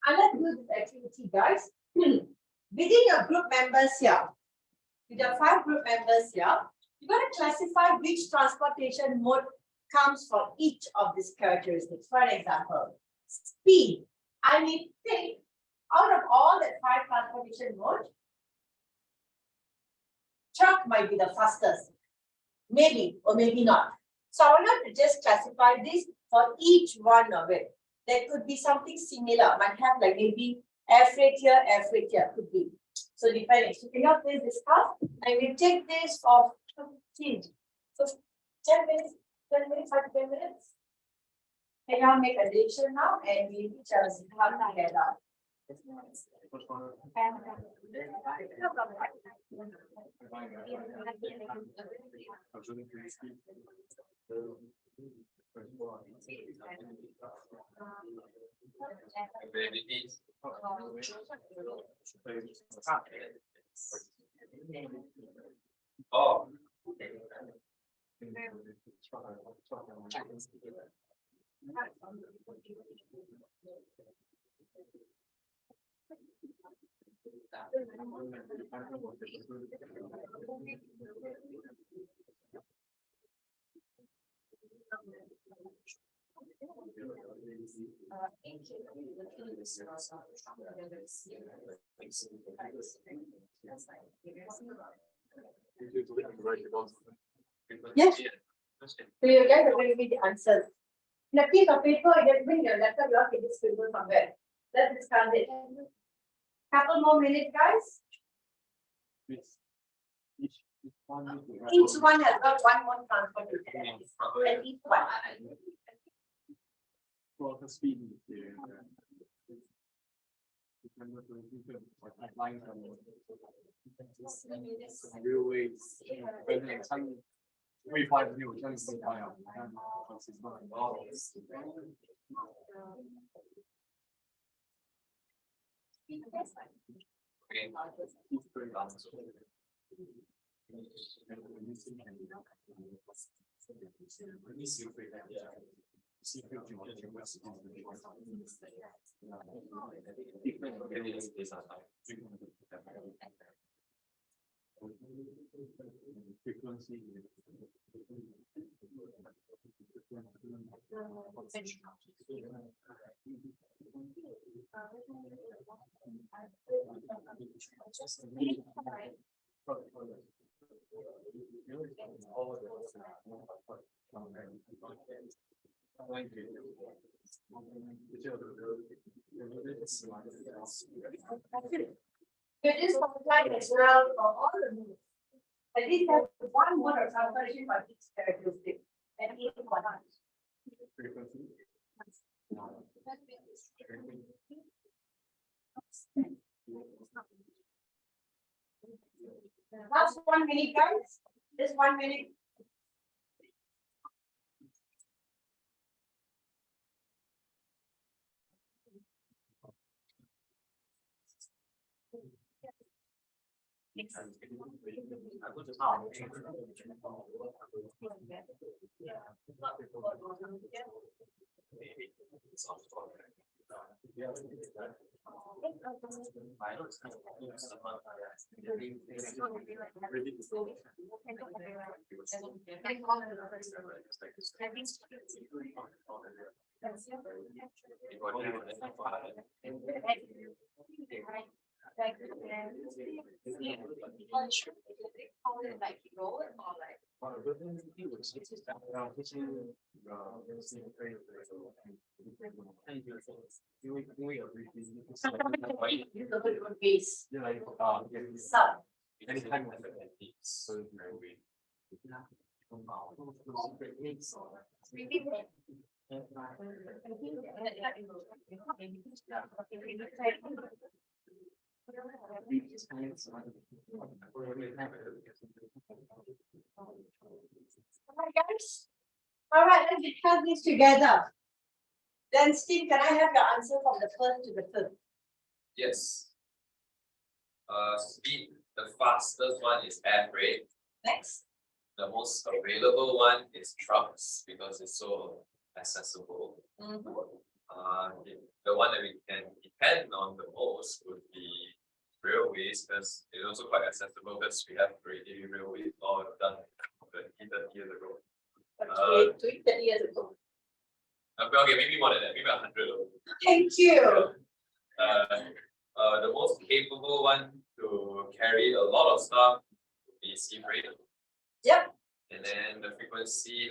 And let's do this activity, guys. Within your group members here, with your 5 group members here, you're going to classify which transportation mode comes from each of these characteristics. For example, speed. I may think out of all the 5 transportation modes, truck might be the fastest. Maybe or maybe not. So I want to just classify this for each one of it. There could be something similar, might have like maybe air freight here, could be. So depending. So can you please discuss? I will take this for 10 minutes, 5 to 10 minutes. Can you make a decision now and we teach us how to get out? Abilities. Oh. Yes. So you guys are going to read the answers. In a piece of paper, you just bring your laptop, you have to just scribble somewhere. Let's discuss it. Couple more minutes, guys. Each one has got one more transportation. And each one. For the speed, railways, we find new things to buy up. It is applied as well for all the moves. At least have one mode of transportation for each characteristic. And each one. Last 1 minute, guys. Just 1 minute. Like, like road or like. Use the word base. Sub. Anytime like that, so very Alright, guys. Alright, let's discuss this together. Then Steve, can I have your answer from the first to the fifth? Yes. Speed, the fastest one is air freight. Next. The most available one is trucks because it's so accessible. The one that we can depend on the most would be railways because it's also quite accessible because we have already railways all done 30 years ago. 30 years ago. Okay, maybe more than that, maybe 100 ago. Thank you. The most capable one to carry a lot of stuff would be sea freight. Yep. And then the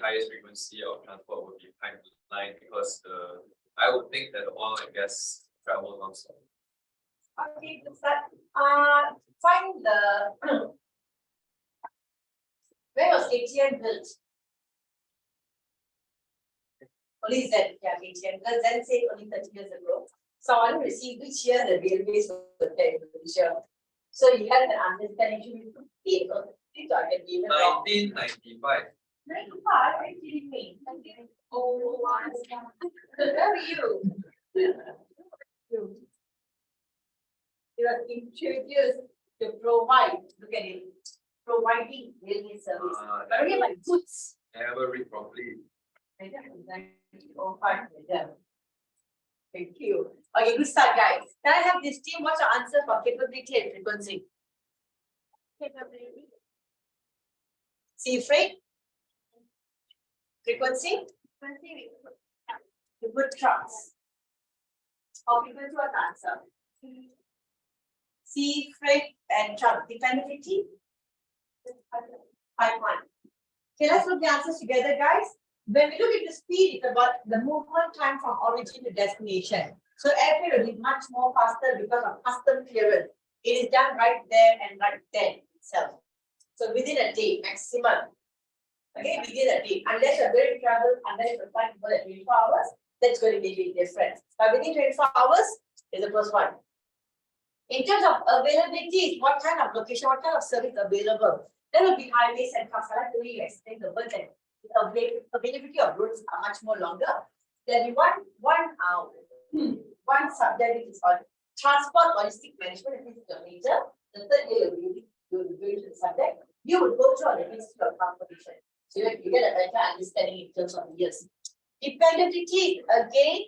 highest frequency of transport would be pipeline because I would think that oil and gas travel non-stop. Okay, good start. Find the where was ATM built? Only Z, yeah, ATM. Because then say only 30 years ago. So I want to see which year the railways were there in Malaysia. So you have an understanding. You should be able to I can give it wrong. 1995. 95, are you kidding me? Oh, where are you? It was introduced to provide, look at it, providing railway service. But only like goods. Never read properly. Thank you. Okay, good start, guys. Can I have this team? What's your answer for capability and frequency? Capability. Sea freight? Frequency? You put trucks. Or frequency, what's the answer? Sea freight and truck. Dependability? Pipeline. Okay, let's look the answers together, guys. When we look at the speed, it's about the movement time from origin to destination. So airfreight will be much more faster because of custom clearance. It is done right there and right then itself. So within a day, maximum. Okay, within a day. Unless you're going to travel, unless you're flying for 24 hours, that's going to be different. But within 24 hours is the first one. In terms of availability, what kind of location, what kind of service available? There will be highways and trucks. I like the way you explain the words and availability of roads are much more longer. There'll be one subject which is called transport logistic management. This is the major. The third year you'll be going to the subject. You will go through the history of transportation. So you get a better understanding in terms of years. Dependability, again,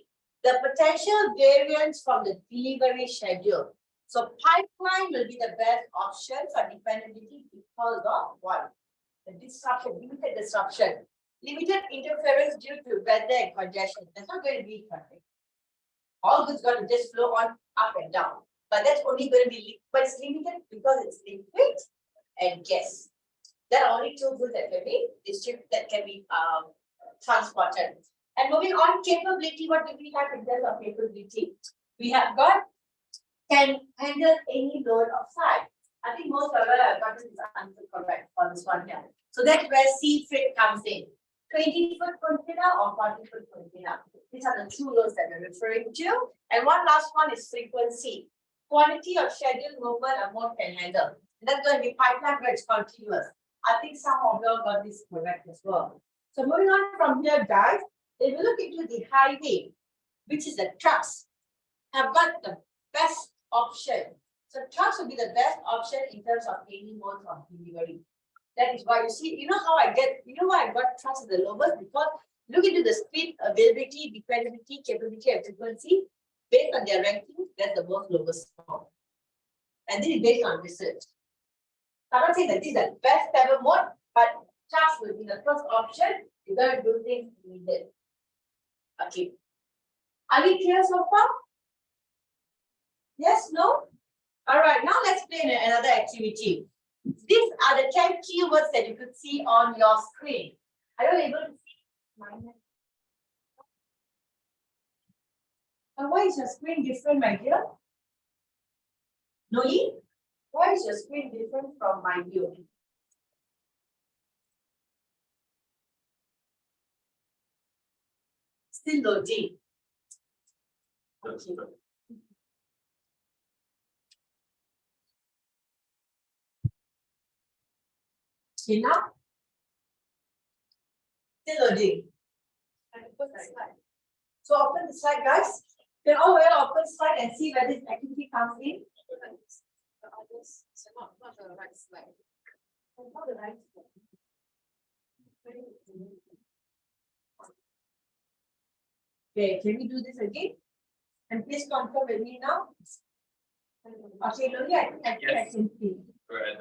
the potential variance from the delivery schedule. So pipeline will be the best option for dependability because of one, the disruption, limited disruption, limited interference due to weather and congestion. There's not going to be traffic. All goods got to just flow on up and down. But that's only going to be, but it's limited because it's liquid and gas. There are only two goods that can be distributed, that can be transported. And moving on, capability, what do we have in terms of capability? We have got can handle any load of size. I think most of us have gotten this answer correct for this one here. So that's where sea freight comes in. 20-foot container or 40-foot container. These are the two loads that we're referring to. And one last one is frequency. Quantity of scheduled movement a mode can handle. And that's going to be pipeline where it's continuous. I think some of you got this correct as well. So moving on from here, guys, if we look into the highway, which is the trucks, have got the best option. So trucks will be the best option in terms of any mode of delivery. That is why you see, you know why I got trucks as the lowest? Because look into the speed, availability, dependability, capability, and frequency. Based on their ranking, that's the most lowest score. And this is based on research. I'm not saying that this is the best ever mode, but trucks will be the first option. You're going to do things needed. Okay. Are we clear so far? Yes, no? All right, explain another activity. These are the 10 keywords that you could see on your screen. Are you able to see mine? And why is your screen different, my dear? Noi, why is your screen different from my view? Still loading. Okay. Enough? Still loading. So open the slide, guys. You can all open the slide and see where this activity comes in. The others, so not the right slide. Not the right slide. Okay, can we do this again? And please confirm with me now. Okay, Loli, I think I Yes. can see. We're at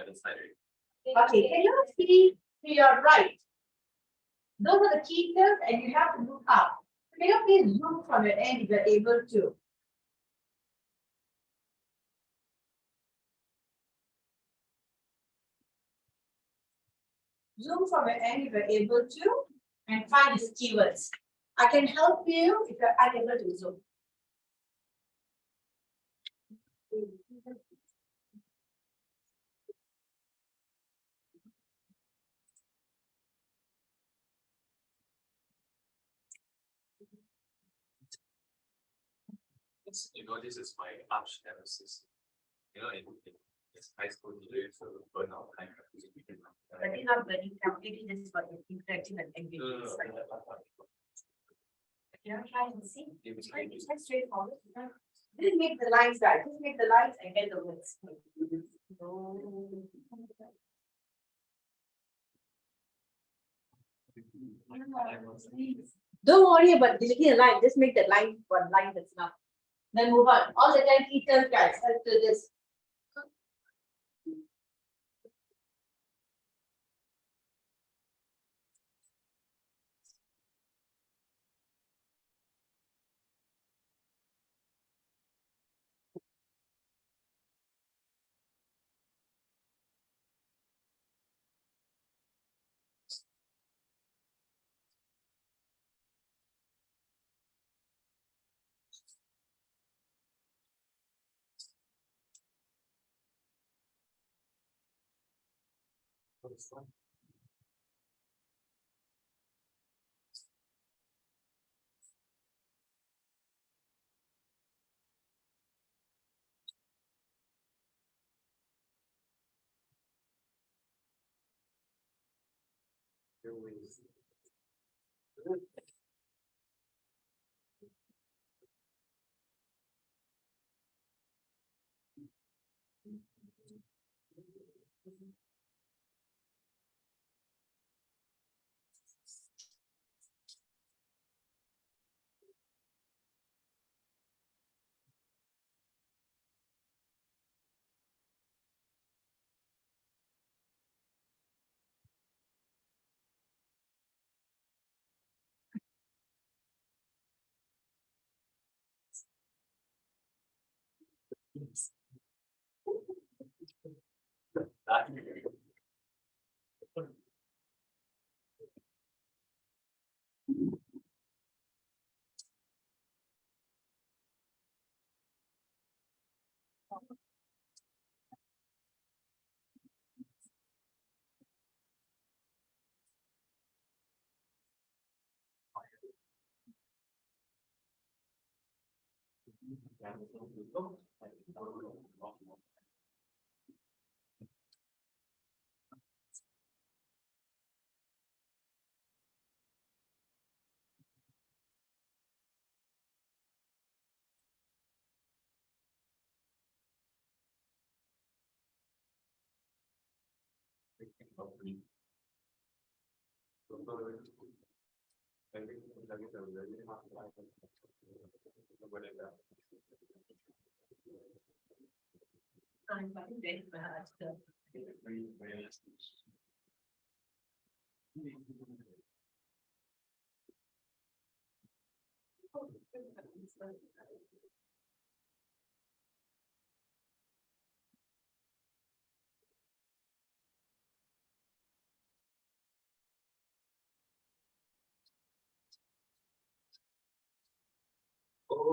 the slide already. Okay, can you see to your right? Those are the key terms and you have to look up. Can you please zoom from your end if you're able to? Zoom from your end if you're able to and find these keywords. I can help you if you're unable to zoom. You know, this is my arch nemesis. You know, in high school, you used to burn out time. But you're not very completely just about interacting and engaging. You know, try and see. It's quite straightforward. Just make the lines right. Just make the lines and get the words. Don't worry about deleting a line. Just make the line one line that's enough. Then move on. All the 10 key terms, guys. Let's do this. I'm very bad.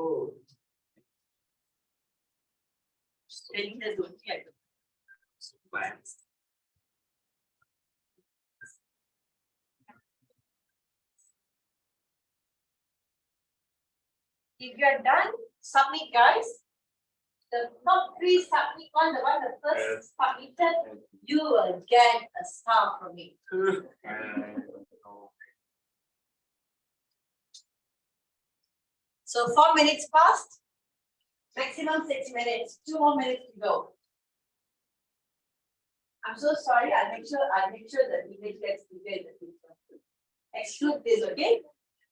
Oh. Then there's one here. If you are done, submit, guys. The top three submit one, the one the first submitted, you will get a star from me. So 4 minutes passed. Maximum 6 minutes. 2 more minutes to go. I'm so sorry. I'll make sure the image gets bigger in the future. Exclude this, okay?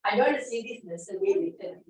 I don't want to see this in the survey later.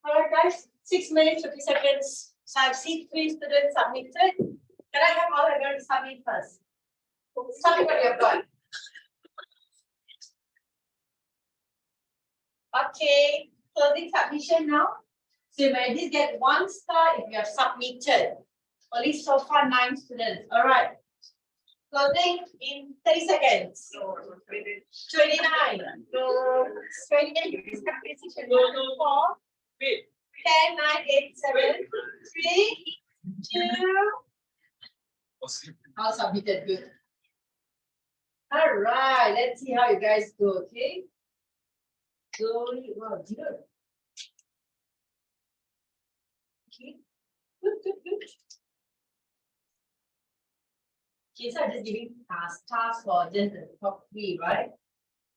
Alright, guys, 6 minutes, 50 seconds. So I've seen 3 students submitted. Can I have all of them submit first? Submit what you have got. Okay, closing submission now. So you may just get 1 star if you have submitted. Only so far 9 students. Alright. Closing in 30 seconds. 29. So 29, 4. 10, 9, 8, 7, 3, 2. All submitted. Good. All right. Let's see how you guys go. Okay. Slowly. Wow, good. Okay. Good. Okay, so I'm just giving tasks for just the top 3, right?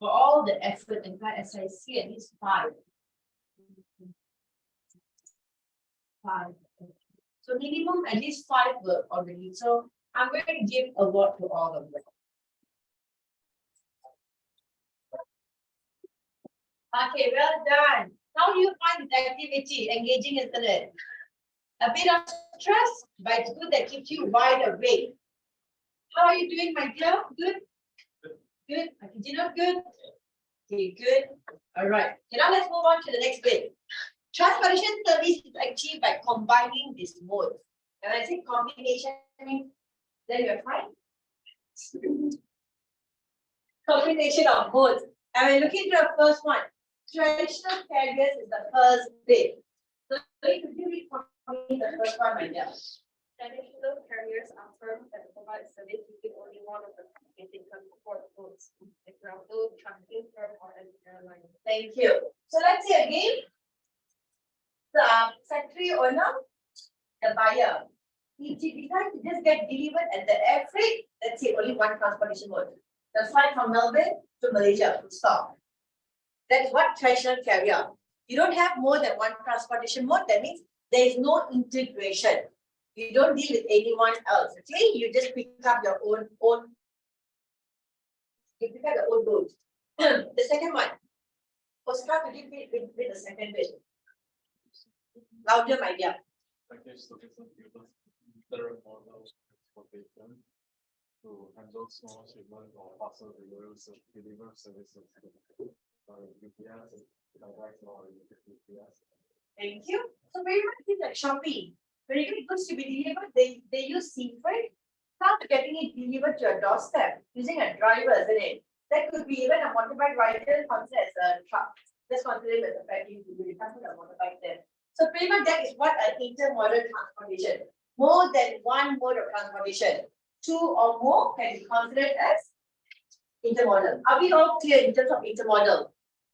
For all the effort and SIC, at least 5. 5. So minimum at least 5 were already. So I'm going to give award to all of them. Okay, well done. How do you find this activity, engaging, isn't it? A bit of stress, but it's good that keeps you wide awake. How are you doing, my dear? Good? Good? Okay, dinner good? Okay, good. All right. Okay, now let's move on to the next bit. Transportation service is achieved by combining these modes. And I say combination, then you're fine. Combination of modes. And we're looking at the first one. Traditional carriers is the first bit. So you can read for me the first one right now. Traditional carriers are firms that provide service using only one of the competing transport modes. Example, trucking firm or an airline. Thank you. So let's see again. The factory owner, the buyer. If he decides to just get delivered at the air freight, let's say only one transportation mode. The flight from Melbourne to Malaysia will stop. That is what traditional carrier. You don't have more than one transportation mode, that means there is no integration. You don't deal with anyone else, okay? You just pick up your own, you pick up your own goals. The second one, Oscar, could you read the second bit? Louder, my dear. Package solution uses literal models transportation to handle small shipment or parcel deliver services. UPS, direct or UPS. Thank you. So very much things like Shopee. When you get goods to be delivered, they use sea freight. How to getting it delivered to your doorstep using a driver, isn't it? That could be even a motorbike rider considered as a truck. That's considered as a packing delivery. Can't put a motorbike there. So pretty much that is what an intermodal transportation. More than one mode of transportation. Two or more can be considered as intermodal. Are we all clear in terms of intermodal?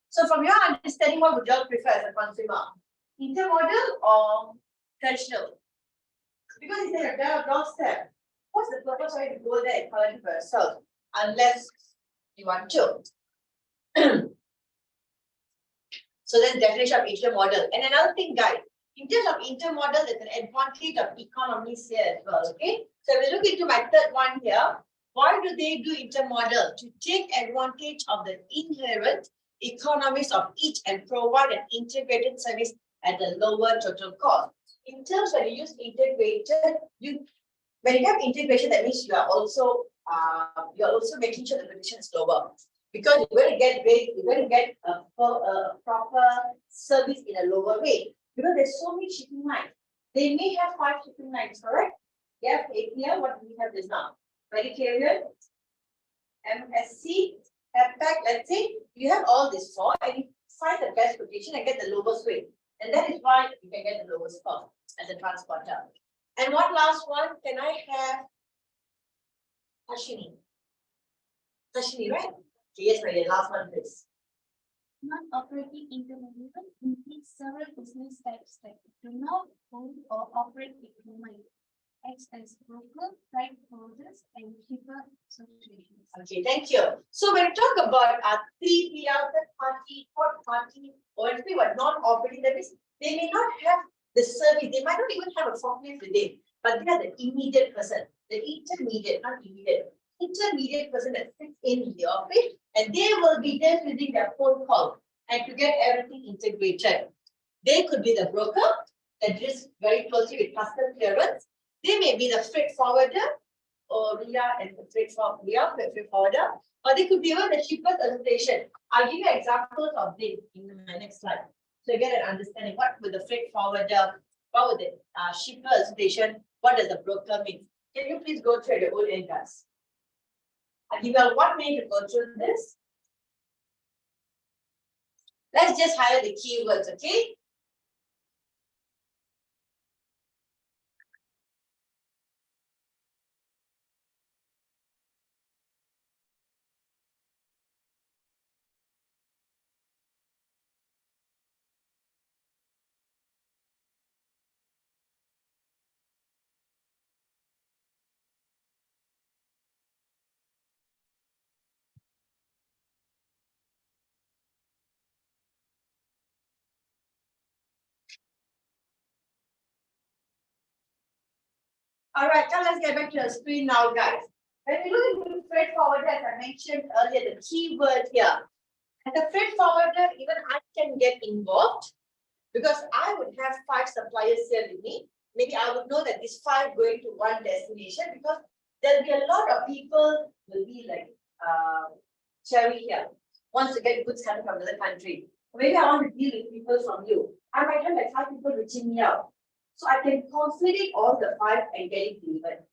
So from your understanding, what would you all prefer as a consumer? Intermodal or traditional? Because it's at your doorstep. What's the purpose for you to go there and collect it for yourself? Unless you want to. So that's definition of intermodal. And another thing, guys, in terms of intermodal, there's an advantage of economies here as well. Okay. So if we look into my third one here, why do they do intermodal? To take advantage of the inherent economies of each and provide an integrated service at a lower total cost. In terms when you use integrated, when you have integration, that means you are also making sure the condition is lower. Because you're going to get a proper service in a lower rate. Because there's so many shipping lines. They may have 5 shipping lines, correct? Yes, APL, what do we have this now? Mediterranean, MSC, APAC, let's say, you have all these 4 and you find the best quotation and get the lowest rate. And that is why you can get the lowest cost as a transporter. And one last one, can I have Ashini? Ashini, right? Yes, my dear, last one, please. Non-operating intermediary includes several business types that do not own or operate equipment, acts as broker, freight holders, and shipper associations. Okay, thank you. So when we talk about 3PL, third party, fourth party, or if we were non-operating, that means they may not have the service, they might not even have a forklift today, but they are the immediate person, the intermediate, not immediate. Intermediate person that sits in the office and they will be there using their phone call and to get everything integrated. They could be the broker that deals very closely with customs clearance. They may be the freight forwarder or RIA and the freight forwarder, or they could be even the shippers association. I'll give you examples of this in my next slide. So you get an understanding what would the freight forwarder, what would the shipper association, what does the broker mean? Can you please go through at your own end, guys? I'll give you all 1 minute to go through this. Let's just highlight the keywords, okay? All right, now let's get back to the screen now, guys. When we look into freight forwarder, as I mentioned earlier, the keyword here. As a freight forwarder, even I can get involved because I would have 5 suppliers here with me. Maybe I would know that these 5 going to one destination because there'll be a lot of people will be like Cherry here, wants to get goods coming from another country. Maybe I want to deal with people from you. I might have like 5 people reaching me out. So I can consolidate all the 5 and get it delivered.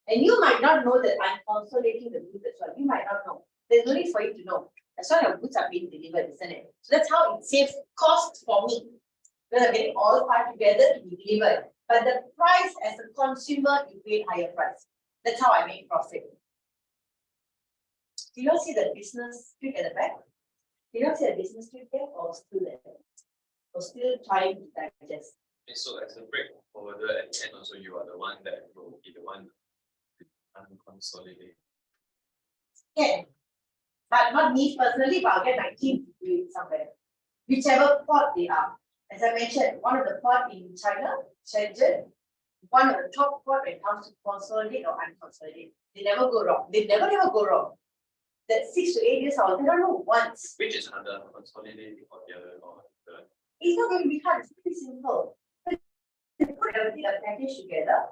And you might not know that I'm consolidating the goods as well. You might not know. There's no need for you to know. That's why your goods are being delivered, isn't it? So that's how it saves cost for me. Because I'm getting all 5 together to be delivered. But the price as a consumer, you pay higher price. That's how I make profit. Do you all see the business street at the back? Do you all see the business street there or still there? Or still trying to digest? And so as a freight forwarder at the end also you are the one that will be the one to unconsolidate. Yeah. But not me personally, but I'll get my team to do it somewhere. Whichever port they are. As I mentioned, one of the port in China, Shenzhen, one of the top spot when it comes to consolidate or unconsolidate. They never go wrong. They never ever go wrong. That 6 to 8 years out, they don't know once. Which is under consolidated or the other or the It's not going to be hard. It's pretty simple. They put everything a package together.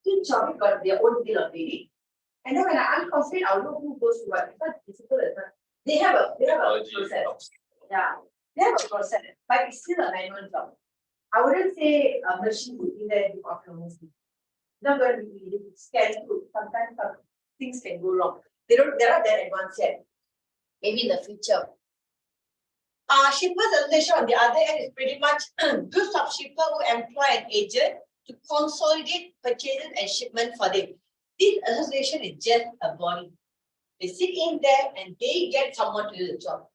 Each of it got their own bill of lading. And then when I unconsolidate, I'll know who goes to what. It's not difficult as that. They have a technology process. helps. Yeah, they have a process, but it's still a manual job. I wouldn't say a machine would be there to autonomously. Not going to be easy. It's scary too. Sometimes some things can go wrong. They're not that advanced yet. Maybe in the future. Shippers Association on the other end is pretty much groups of shippers who employ an agent to consolidate purchases and shipment for them. This association is just a body. They sit in there and they get someone to do the job.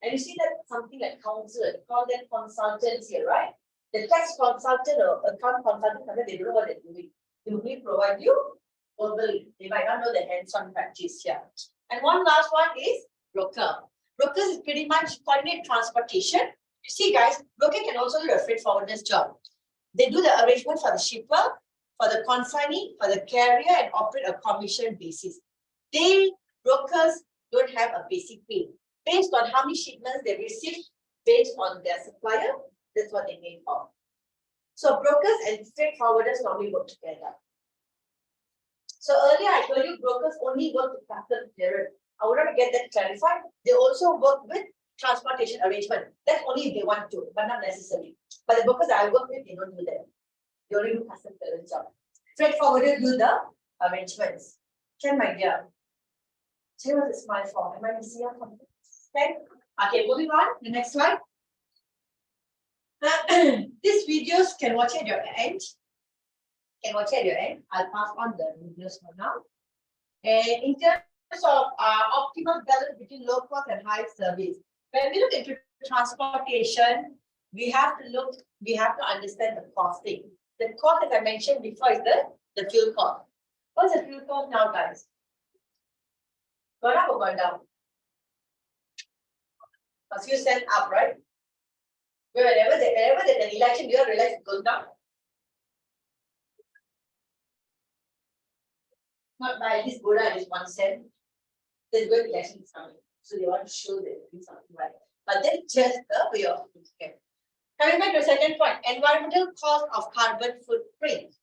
And you see that something like counsel, call them consultants here, right? The tax consultant or account consultant, they don't know what they're doing. They will provide you verbally. They might not know the hands-on practice here. And one last one is broker. Brokers is pretty much coordinate transportation. You see, guys, broker can also do a freight forwarder's job. They do the arrangement for the shipper, for the consignee, for the carrier, and operate a commission basis. Brokers don't have a basic pay. Based on how many shipments they receive, based on their supplier, that's what they make for. So brokers and freight forwarders normally work together. So earlier I told you brokers only work with customs clearance. I would want to get that clarified. They also work with transportation arrangement. That's only if they want to, but not necessarily. But the brokers I work with, they don't do that. They only do customs clearance job. Freight forwarders do the arrangements. Can my dear? Say what is my fault? Am I missing out something? Okay, moving on. The next slide. These videos can watch at your end. I'll pass on the videos for now. And in terms of optimal balance between low cost and high service, when we look into transportation, we have to understand the costing. The cost, as I mentioned before, is the fuel cost. What's the fuel cost now, guys? Gone up or gone down? A few cents up, right? Whenever there's an election, you realize it goes down. Not by this Buddha is 1 cent. There's good election is coming. So they want to show that they're doing something right. But that's just the way of thinking. Coming back to the second point, environmental cost of carbon footprint.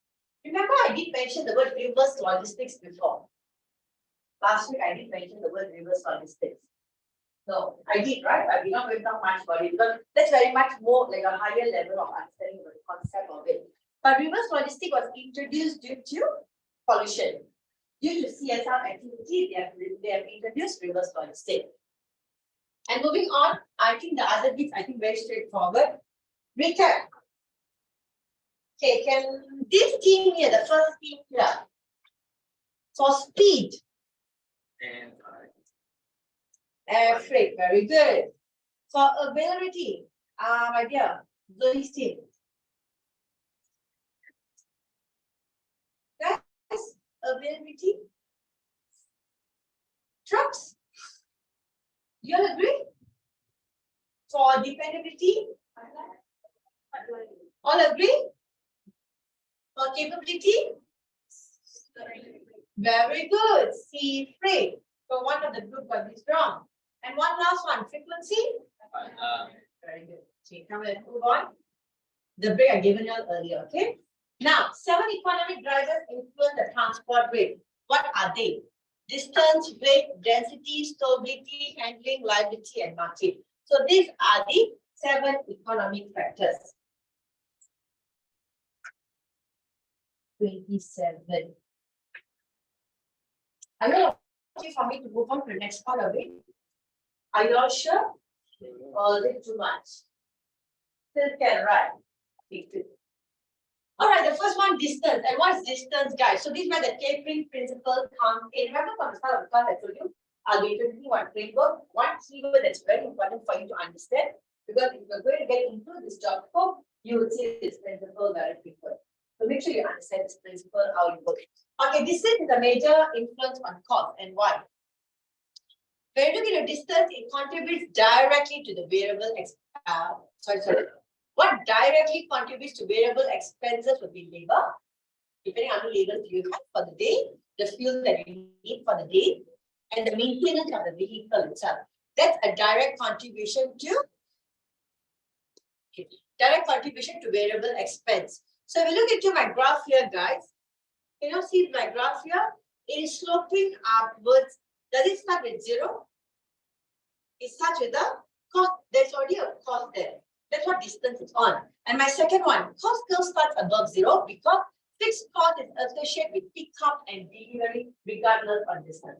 Remember, I did mention the word reverse logistics before. Last week, I did mention the word reverse logistics. No, I did, right? I did not going to talk much about it because that's very much more like a higher level of understanding of the concept of it. But reverse logistics was introduced due to pollution. Due to CSR activity, they have introduced reverse logistics. And moving on, I think the other bits, very straightforward. Recap. Okay, can this team here, the first team here, for speed, And air freight, very good. For availability, my dear, Zoe's team. Guys, availability. Trucks. You all agree? For dependability, all agree? For capability, very good. Sea freight. So one of the group got this wrong. And one last one, frequency. Very good. Okay, come and move on. The break I given you earlier, okay? Now, 7 economic drivers influence the transport rate. What are they? Distance, weight, density, stability, handling, liability, and market. So these are the 7 economic factors. 27. Are you okay for me to move on to the next part of it? Are you all sure? Or is it too much? Still can, right? Okay, good. All right, the first one, distance. And what is distance, guys? So these were the tapering principle comes in. Remember from the start of the class, I told you, I'll be introducing one framework, one keyword that's very important for you to understand. Because if you're going to get into this job scope, you will see this principle very frequent. So make sure you understand this principle, how it works. Okay, distance is a major influence on cost and why. When you look at the distance, it contributes directly to the variable What directly contributes to variable expenses would be labor, depending on how many labels you have for the day, the fuel that you need for the day, and the maintenance of the vehicle itself. That's a direct contribution to variable expense. So if you look into my graph here, guys, see my graph here, it is sloping upwards. Does it start with 0? It starts with the cost. There's already a cost there. That's what distance is on. And my second one, cost curve starts above 0 because fixed cost is associated with pickup and delivery regardless of distance.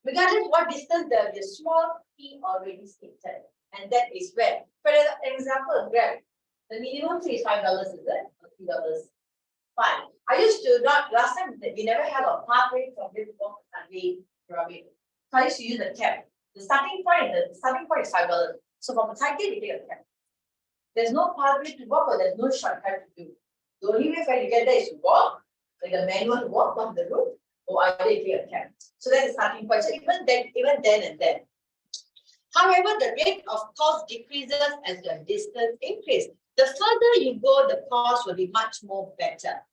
Regardless what distance, there will be a small P already stated. And that is where, for example, Grab, the minimum fee is $5, is it? Or $3. Fine. I used to not, last time we never have a pathway from this walk Sunday Robin. So I used to use a cab. The starting point is $5. So from a cycle, we take a cab. There's no pathway to walk or there's no shortcut to do. The only way for you to get there is to walk, like a manual walk on the route, or either you take a cab. So that's the starting point. So even then and then. However, the rate of cost decreases as your distance increases. The further you go, the cost will be much more better.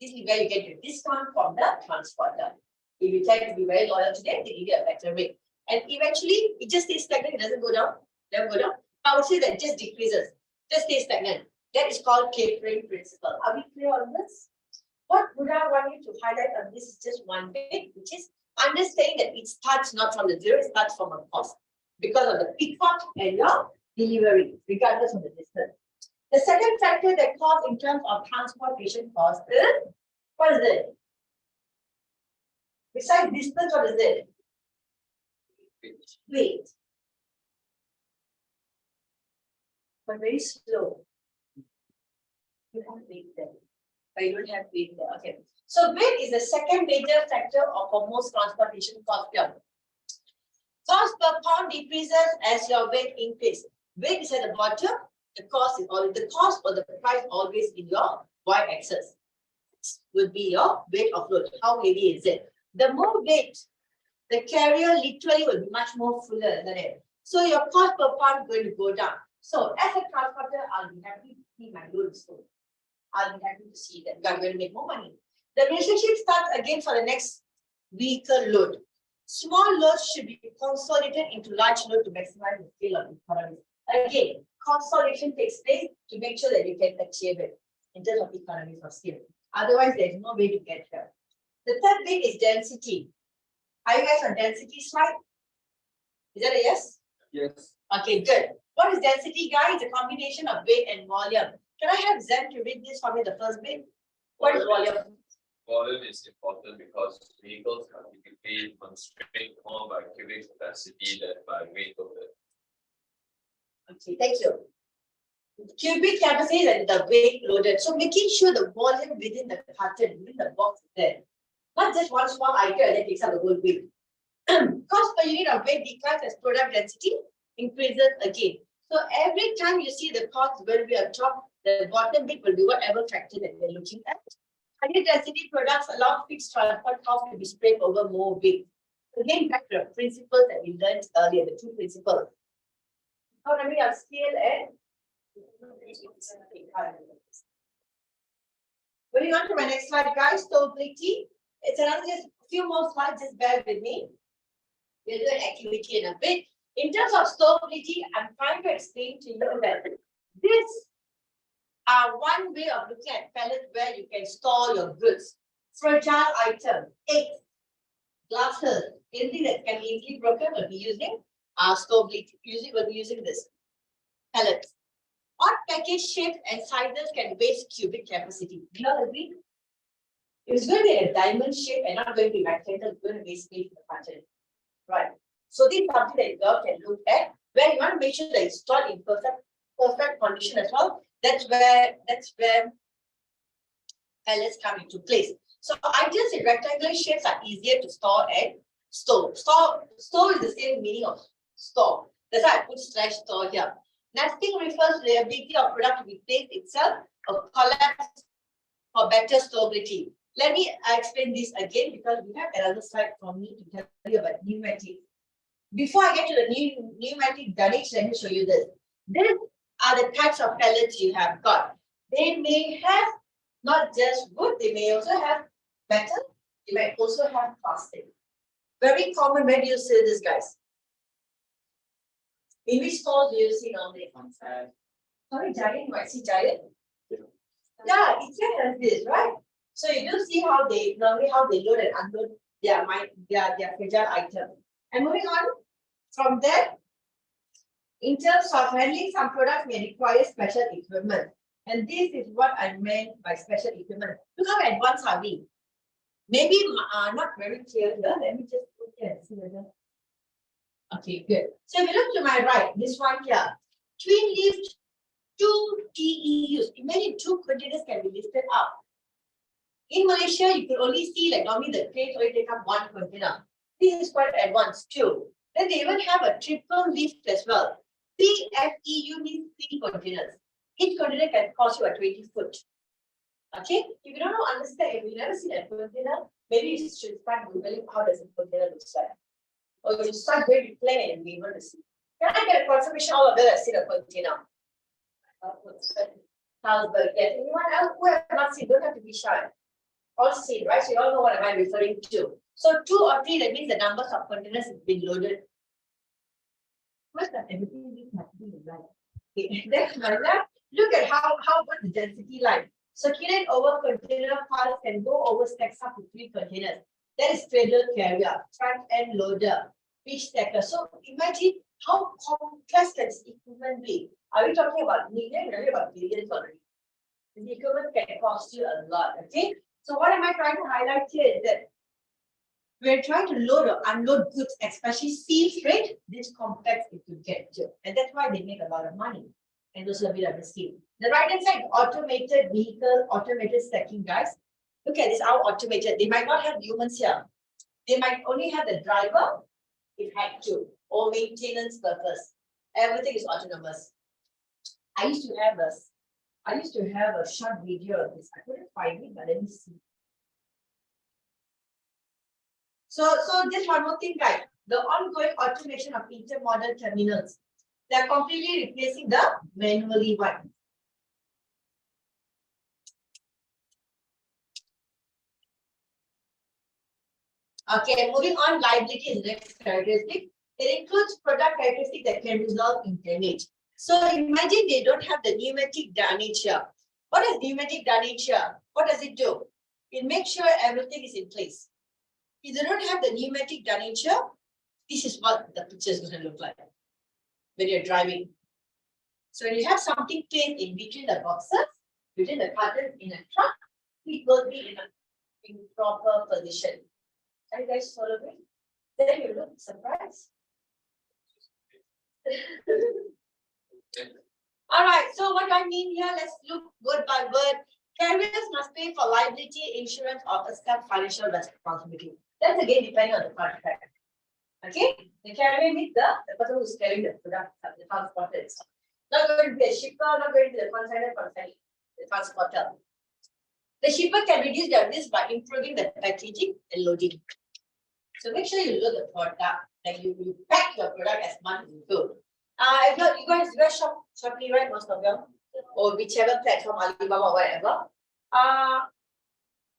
This is where you get your discount from the transporter. If you tend to be very loyal to them, they give you a better rate. And eventually, it just stays stagnant, it doesn't go down, never go down. I would say that it just decreases, just stays stagnant. That is called capering principle. Are we clear on this? What would I want you to highlight on this is just one bit, which is understanding that it starts not from the 0, it starts from a cost. Because of the pickup and your delivery, regardless of the distance. The second factor that costs in terms of transportation cost is, what is it? Besides distance, what is it? Weight. But very slow. You have weight there. But you don't have weight there. Okay. So weight is the second major factor of most transportation cost here. Cost per pound decreases as your weight increases. Weight is at the bottom. The cost is always the cost or the price always in your y-axis. Would be your weight of load. How heavy is it? The more weight, the carrier literally will be much more fuller, isn't it? So your cost per pound is going to go down. So as a transporter, I'll be happy to see my load is full. I'll be happy to see that I'm going to make more money. The relationship starts again for the next vehicle load. Small loads should be consolidated into large load to maximize the scale of economy. Again, consolidation takes place to make sure that you can achieve it in terms of economies of scale. Otherwise, there is no way to get here. The third bit is density. Are you guys on density slide? Is that a yes? Yes. Okay, good. What is density, guys? It's a combination of weight and volume. Can I have Zen to read this for me, the first bit? What is volume? Volume is important because vehicles are typically constrained more by cubic capacity than by weight loaded. Okay, thank you. Cubic capacity and the weight loaded. So making sure the volume within the carton, within the box is there. Not just one small item that takes up the whole weight. Cost per unit of weight declines as product density increases again. So every time you see the cost will be a top, the bottom bit will be whatever factor that we're looking at. Higher density products allow fixed transport costs to be spread over more weight. Again, back to the principles that we learned earlier, the two principles. Economy of scale and moving on to my next slide, guys. Stowability. It's another just a few more slides, just bear with me. We'll do an activity in a bit. In terms of stowability, I'm trying to explain to you that this one way of looking at pallets where you can store your goods. Fragile items, eggs, glasses, anything that can be easily broken will be using stowability. Usually we'll be using this pallets. Odd package shapes and sizes can waste cubic capacity. Do you all agree? If it's going to be a diamond shape and not going to be rectangle, it's going to waste space in the pattern. Right. So this is something that you all can look at where you want to make sure that it's stored in perfect condition as well. That's where pallets come into place. So items in rectangular shapes are easier to store and store. Store is the same meaning of store. That's why I put /store here. Nesting refers to the ability of product to be placed itself or collapse for better stability. Let me explain this again because we have another slide for me to tell you about pneumatic. Before I get to the pneumatic dunnage, let me show you this. These are the types of pellets you have got. They may have Not just wood, they may also have metal, they might also have plastic. Very common, where do you see this, guys? In which store do you see normally? Sorry, Giant, you might see Giant. Yeah, it has this, right? So you do see how they normally load and unload their fragile item. And moving on from there, in terms of handling, some products may require special equipment. And this is what I meant by special equipment. Look how advanced are we? Maybe not very clear here. Let me just look here and see whether. Okay, good. So if you look to my right, this one here, twin lift 2 TEUs. Imagine 2 containers can be lifted up. In Malaysia, you could only see like normally the cranes only take up 1 container. This is quite advanced too. Then they even have a triple lift as well. 3 FEU means 3 containers. Each container can cost you a 20 foot. Okay, if you don't know, understand, if you never seen a container, maybe you should start googling how does a container look like. Or you start very plain and be able to see. Can I get a confirmation all of them have seen a container? Carlsberg, yes. Anyone else who have not seen, don't have to be shy. All seen, right? So you all know what am I referring to. So 2 or 3, that means the numbers of containers have been loaded. Must have everything is happening right. Okay, next one. Look at how what's the density like. Circulate over container piles can go over stacks up to 3 containers. That is straddle carrier, front end loader, pitch stacker. So imagine how complex can this equipment be. Are we talking about millions? We're talking about billions already. The equipment can cost you a lot. Okay. So what am I trying to highlight here is that we're trying to load or unload goods, especially sea freight. This complex it could get to, and that's why they make a lot of money. And also a bit of a skill. The right hand side, automated vehicle, automated stacking, guys. Look at this, how automated. They might not have humans here. They might only have the driver, if had to, or maintenance purpose. Everything is autonomous. I used to have a short video of this. I couldn't find it, but let me see. So just one more thing, guys. The ongoing automation of intermodal terminals. They're completely replacing the manually one. Okay, moving on, liability is the next characteristic. It includes product characteristics that can result in damage. So imagine they don't have the pneumatic damage here. What is pneumatic damage here? What does it do? It makes sure everything is in place. If they don't have the pneumatic damage here, this is what the picture is going to look like when you're driving. So when you have something placed in between the boxes, between the cartons in a truck, it will be in proper position. Are you guys following? Then you look surprised. All right, so what I mean here, let's look word by word. Carriers must pay for liability insurance or assume financial responsibility. That's again depending on the contract. Okay, the carrier means the person who's carrying the product, the transporter itself. Not going to be a shipper, not going to be the consignor, the transporter. The shipper can reduce their risk by improving the packaging and loading. So make sure you load the product, like you pack your product as much as you go. If not, you guys Shopee, right? Most of them, or whichever platform, Alibaba or whatever.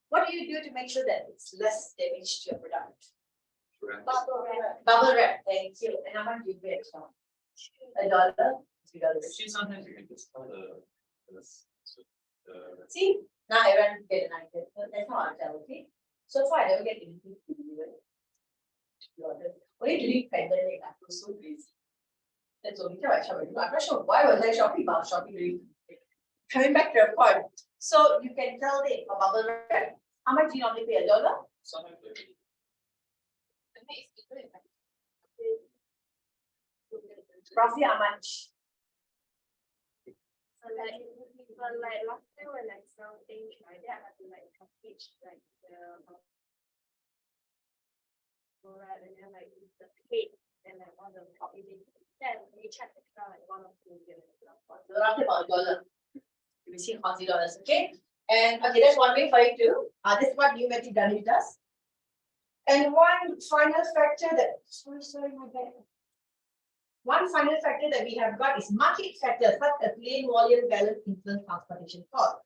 What do you do to make sure that it's less damage to your product? Bubble wrap. Bubble wrap, thank you. And how much do you pay extra? $1, $2. Actually, sometimes you can discount the See, now everyone get an idea. That's how I tell, okay? So far, I never get anything to deliver. Only during pandemic, I was so busy. That's only time I shop. I'm not sure why was I shopping about shopping during. Coming back to your point, so you can tell them a bubble wrap. How much do you normally pay? $1? sometimes Roughly how much? So like last time when I sell things like that, I have to like package like the wrap and then like the plate and like all the packaging. Then we check extra like 1 or 2 units. So roughly about $1. You will see $40, okay? And okay, that's one way for you to. This is what pneumatic damage does. And one final factor that sorry, my bad. One final factor that we have got is market factors such as lane volume, balance, influence, transportation cost.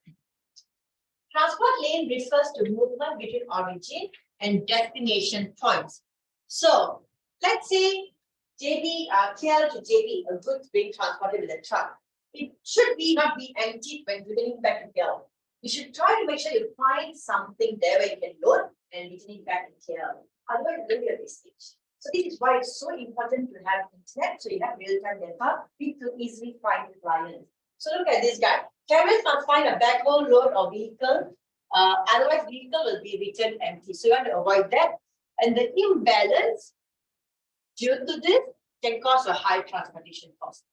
Transport lane refers to movement between origin and destination points. So let's say JB, KL to JB, a goods being transported with a truck. It should not be emptied when returning back to KL. You should try to make sure you find something there where you can load and return it back to KL. Otherwise, it will be a wastage. So this is why it's so important to have internet, so you have real-time data, you can easily find the clients. So look at this guy. Carriers must find a backhoe, load, or vehicle. Otherwise, vehicle will be returned empty. So you want to avoid that. And the imbalance due to this can cause a high transportation cost.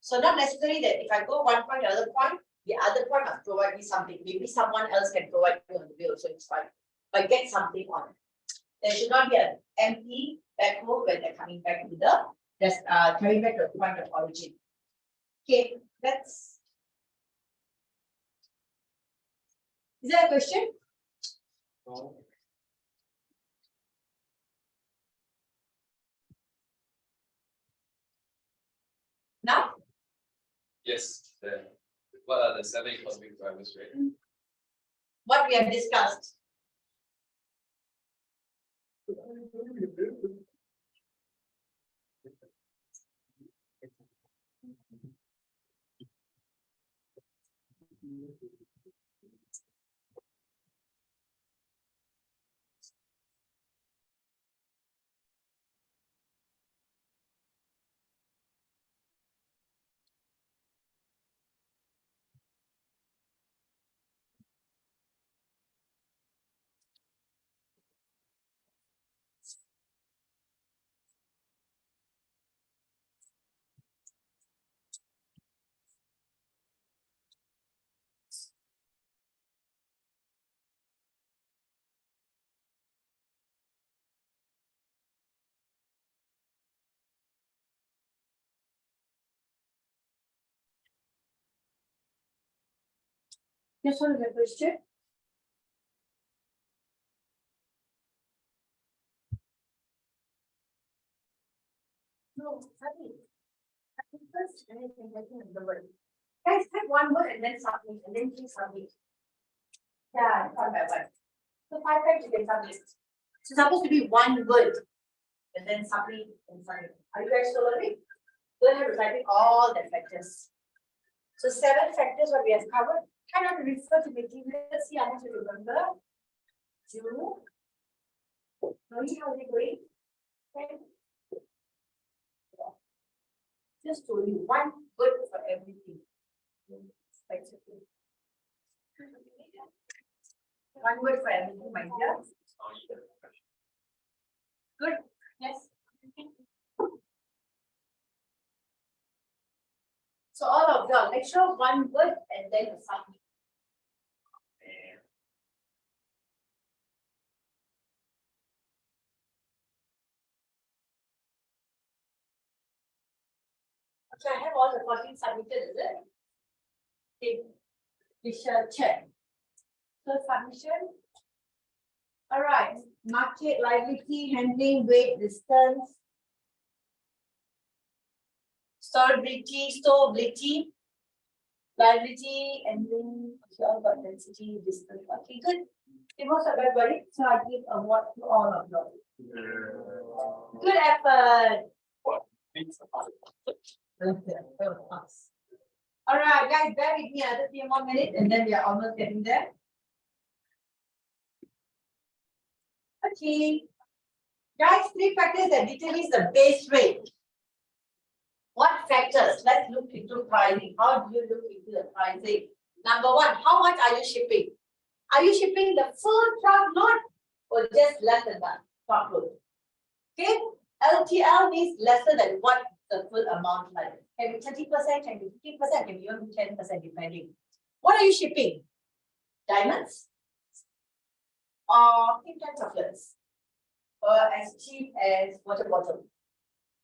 So not necessarily that if I go one point, the other point must provide me something. Maybe someone else can provide me on the bill, so it's fine. But get something on it. There should not be an empty backhoe when they're coming back to the coming back to the point of origin. Okay, that's. Is there a question? Now? Yes, what are the 7 economic drivers, right? What we have discussed. Just one of the question. No, sorry. First, and then the word. Guys, type one word and then submit, and then please submit. Yeah, one by one. So 5 times you can submit. It's supposed to be one word, and then submit and submit. Are you guys still learning? Learn how to type in all the factors. So 7 factors what we have covered. Try not to refer to materials. See how much you remember. 2. Knowing how they going. 10. Just told you one word for everything. One word for everything, my dear. Good. Yes. So all of them, make sure one word and then submit. So I have all the 14 submitted, is it? Okay. We shall check. So submission. All right. Market, liability, handling, weight, distance. Storability, stowability, liability, and then all got density, distance. Okay, good. Okay, most of everybody. So I give a award to all of them. Good effort. All right, guys, bear with me another few more minutes and then we are almost getting there. Okay. Guys, 3 factors that determines the base rate. What factors? Let's look into pricing. How do you look into the pricing? Number 1, how much are you shipping? Are you shipping the full truckload or just less than that truckload? Okay, LTL means lesser than what the full amount like. Can be 30%, can be 50%, can be even 10% depending. What are you shipping? Diamonds? Or thin chocolates? Or as cheap as water bottle?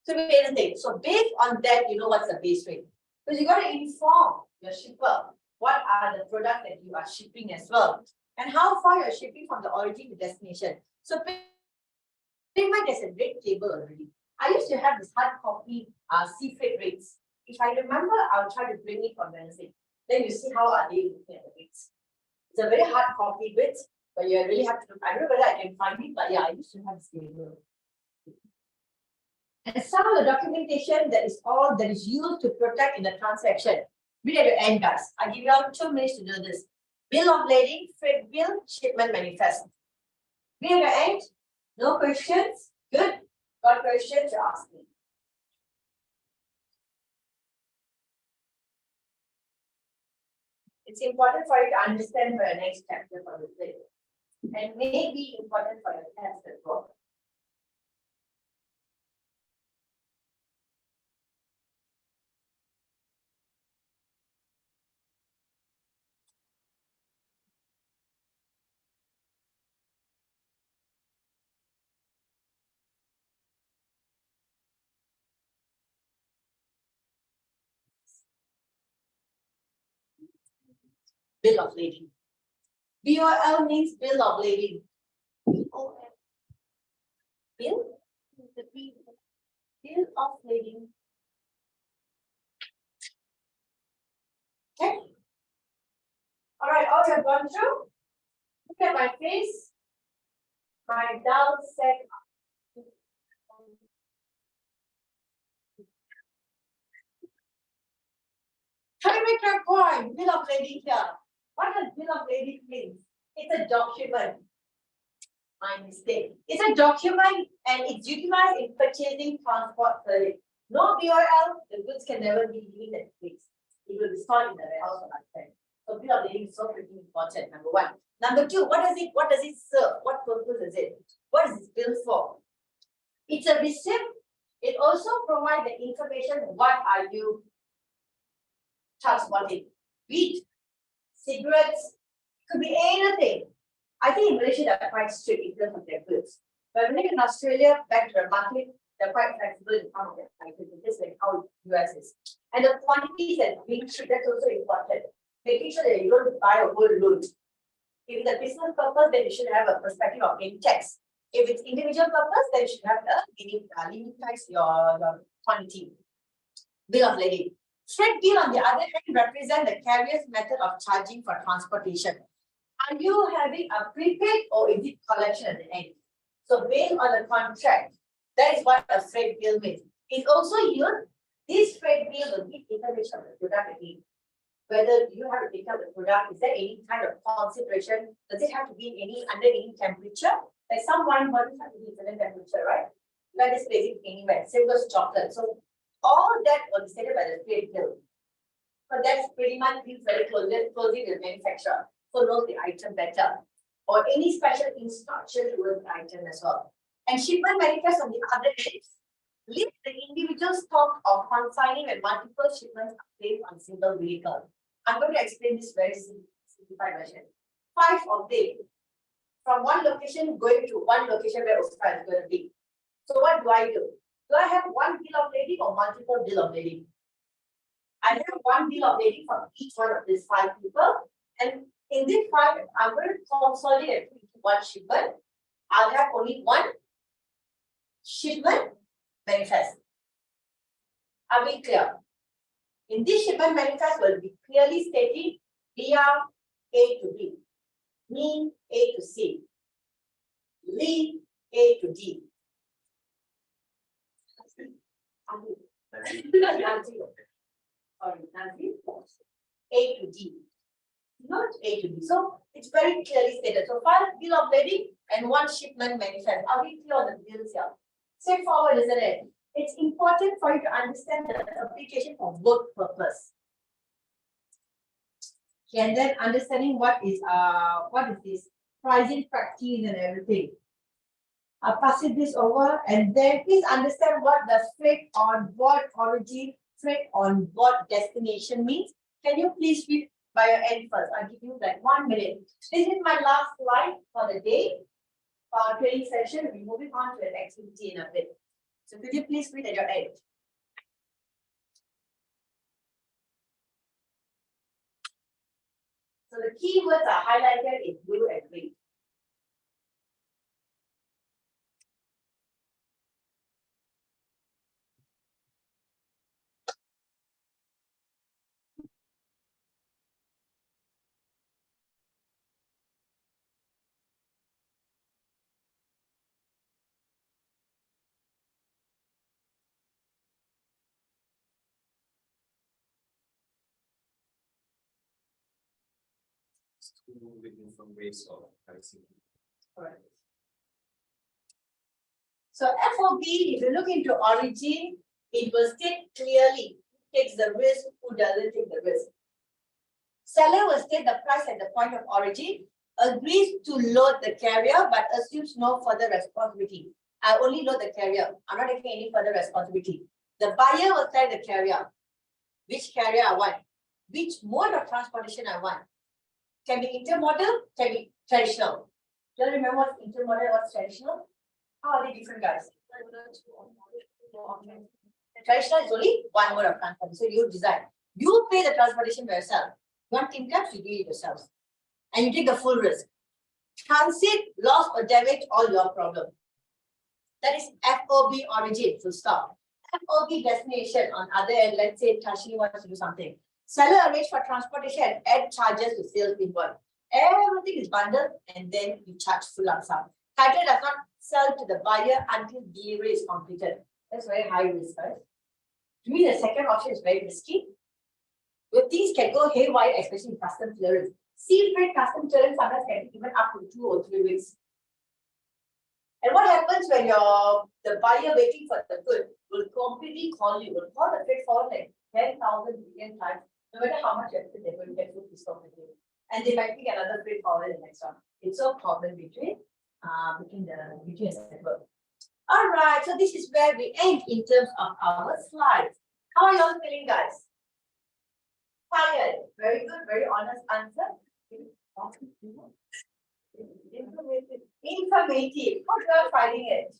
So we anything. So based on that, you know what's the base rate. Because you got to inform your shipper what are the products that you are shipping as well. And how far you're shipping from the origin to destination. So pretty much there's a rate table already. I used to have this hard copy sea freight rates. If I remember, I'll try to bring it on Wednesday. Then you see how are they looking at the rates. It's a very hard copy bit, but you really have to look. I don't know whether I can find it, but yeah, I used to have this video. And some of the documentation that is all that is used to protect in the transaction. Read at your end, guys. I give you all 2 minutes to do this. Bill of lading, freight bill, shipment manifest. Read at your end. No questions? Good. Got questions? You ask me. It's important for you to understand for your next chapter for the day. And may be important for your test as well. Bill of lading. BOL means bill of lading. BOL. Bill? The bill of lading. Okay. All right, all you have gone through. Look at my face. My dull set. Try to make your point. Bill of lading here. What does bill of lading mean? It's a document. My mistake. It's a document and it's utilized in purchasing transport service. No BOL, the goods can never be leaving that place. It will be stored in the warehouse or outside. So bill of lading is so pretty important, number one. Number two, what does it serve? What purpose is it? What is this bill for? It's a receipt. It also provides the information, what are you transporting? Wheat, cigarettes, could be anything. I think in Malaysia they're quite strict in terms of their goods. But when in Australia, back to the market, they're quite flexible in some of their items, just like how US is. And the quantities and being strict, that's also important. Making sure that you don't buy a whole load. If it's a business purpose, then you should have a perspective of getting checks. If it's individual purpose, then you should have limitize your quantity. Bill of lading. Freight bill, on the other hand, represent the carrier's method of charging for transportation. Are you having a prepaid or is it collection at the end? So based on the contract, that is what a freight bill means. It's also used, this freight bill will give information of the product again. Whether you have to pick up the product, is there any kind of consideration? Does it have to be in under any temperature? Like some wine bottles have to be in certain temperature, right? Let us place it anywhere, same as chocolate. So all that was stated by the freight bill. So that's pretty much feels very closely with the manufacturer. So knows the item better. Or any special instruction towards the item as well. And shipment manifest on the other hand, lists the individual stock of consigning when multiple shipments are placed on single vehicle. I'm going to explain this very simplified version. 5 of them from one location going to one location where Oscar is going to be. So what do I do? Do I have one bill of lading or multiple bill of lading? I have one bill of lading for each one of these 5 people. And in this 5, I'm going to consolidate into one shipment. I'll have only one shipment manifest. Are we clear? In this shipment manifest will be clearly stated via A to B, me A to C, Lee A to D. A to D, not A to B. So it's very clearly stated. So 5 bill of lading and 1 shipment manifest. Are we clear on the bills here? Straightforward, isn't it? It's important for you to understand the application for work purpose. And then understanding what is this pricing practice and everything. I'll pass it this over and then please understand what the freight on board origin, freight on board destination means. Can you please read by your end first? I'll give you like 1 minute. This is my last slide for the day. Our training session. We'll be moving on to the activity in a bit. So could you please read at your end? So the keywords are highlighted in blue and green. two different ways of pricing. Alright. So FOB, if you look into origin, it will state clearly who takes the risk, who doesn't take the risk. Seller will state the price at the point of origin, agrees to load the carrier, but assumes no further responsibility. I only load the carrier. I'm not taking any further responsibility. The buyer will tell the carrier which carrier I want, which mode of transportation I want. Can be intermodal, can be traditional. Do you remember what's intermodal, what's traditional? How are they different, guys? Traditional is only one mode of transportation. So you decide. You pay the transportation by yourself. You want income, you do it yourself. And you take the full risk. Transit, loss or damage, all your problem. That is FOB origin, full stop. FOB destination on other end, let's say Tashini wants to do something. Seller arrange for transportation and add charges to sales invoice. Everything is bundled and then you charge full lump sum. Title does not sell to the buyer until delivery is completed. That's very high risk, right? To me, the second option is very risky. But things can go haywire, especially in custom clearance. Sea freight custom clearance sometimes can be even up to 2 or 3 weeks. And what happens when the buyer waiting for the good will completely call you, will call the freight forward like 10,000 million times, no matter how much effort they're going to get food pissed off with you. And they might pick another freight forward the next one. It's so common between the network. All right, so this is where we end in terms of our slides. How are you all feeling, guys? Tired. Very good, very honest answer. Informative. Informative. How you are finding it?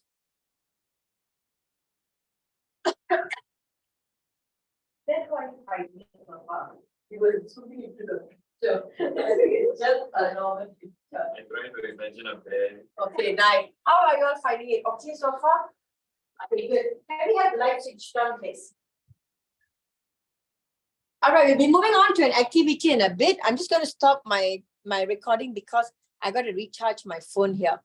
That's why you find me. You were zooming into the picture. It's just a normal picture. I'm trying to imagine a bear. Okay, nice. How are you all finding it? Okay, so far? Okay, good. Can we have the light switched on, please? All right, we'll be moving on to an activity in a bit. I'm just going to stop my recording because I got to recharge my phone here.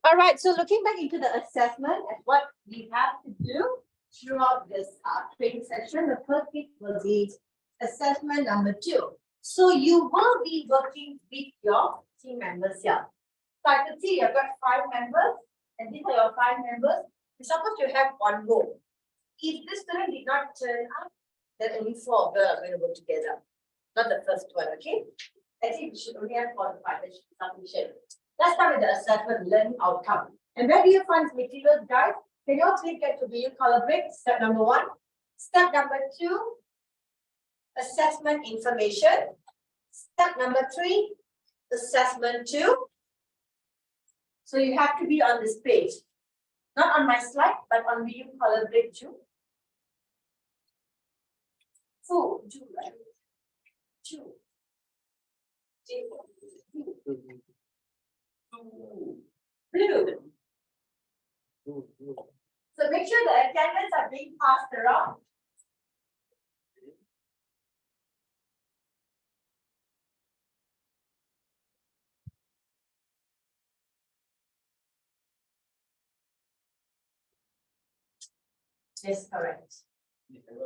All right, so looking back into the assessment and what we have to do throughout this training session, the first bit will be assessment number 2. So you will be working with your team members here. So I can see you've got 5 members, and these are your 5 members. You're supposed to have one goal. If this student did not turn up, then only 4 of them are going to work together. Not the first one, okay? I think we should only have 4 to 5, that should be sufficient. Let's start with the assessment learning outcome. And where do you find materials, guys? Can you all please get to BU color break? Step number 1. Step number 2, assessment information. Step number 3, assessment 2. So you have to be on this page. Not on my slide, but on BU color break 2. 4, 2, right? 2. 2. Blue. So make sure the attendants are being passed around. Yes, correct.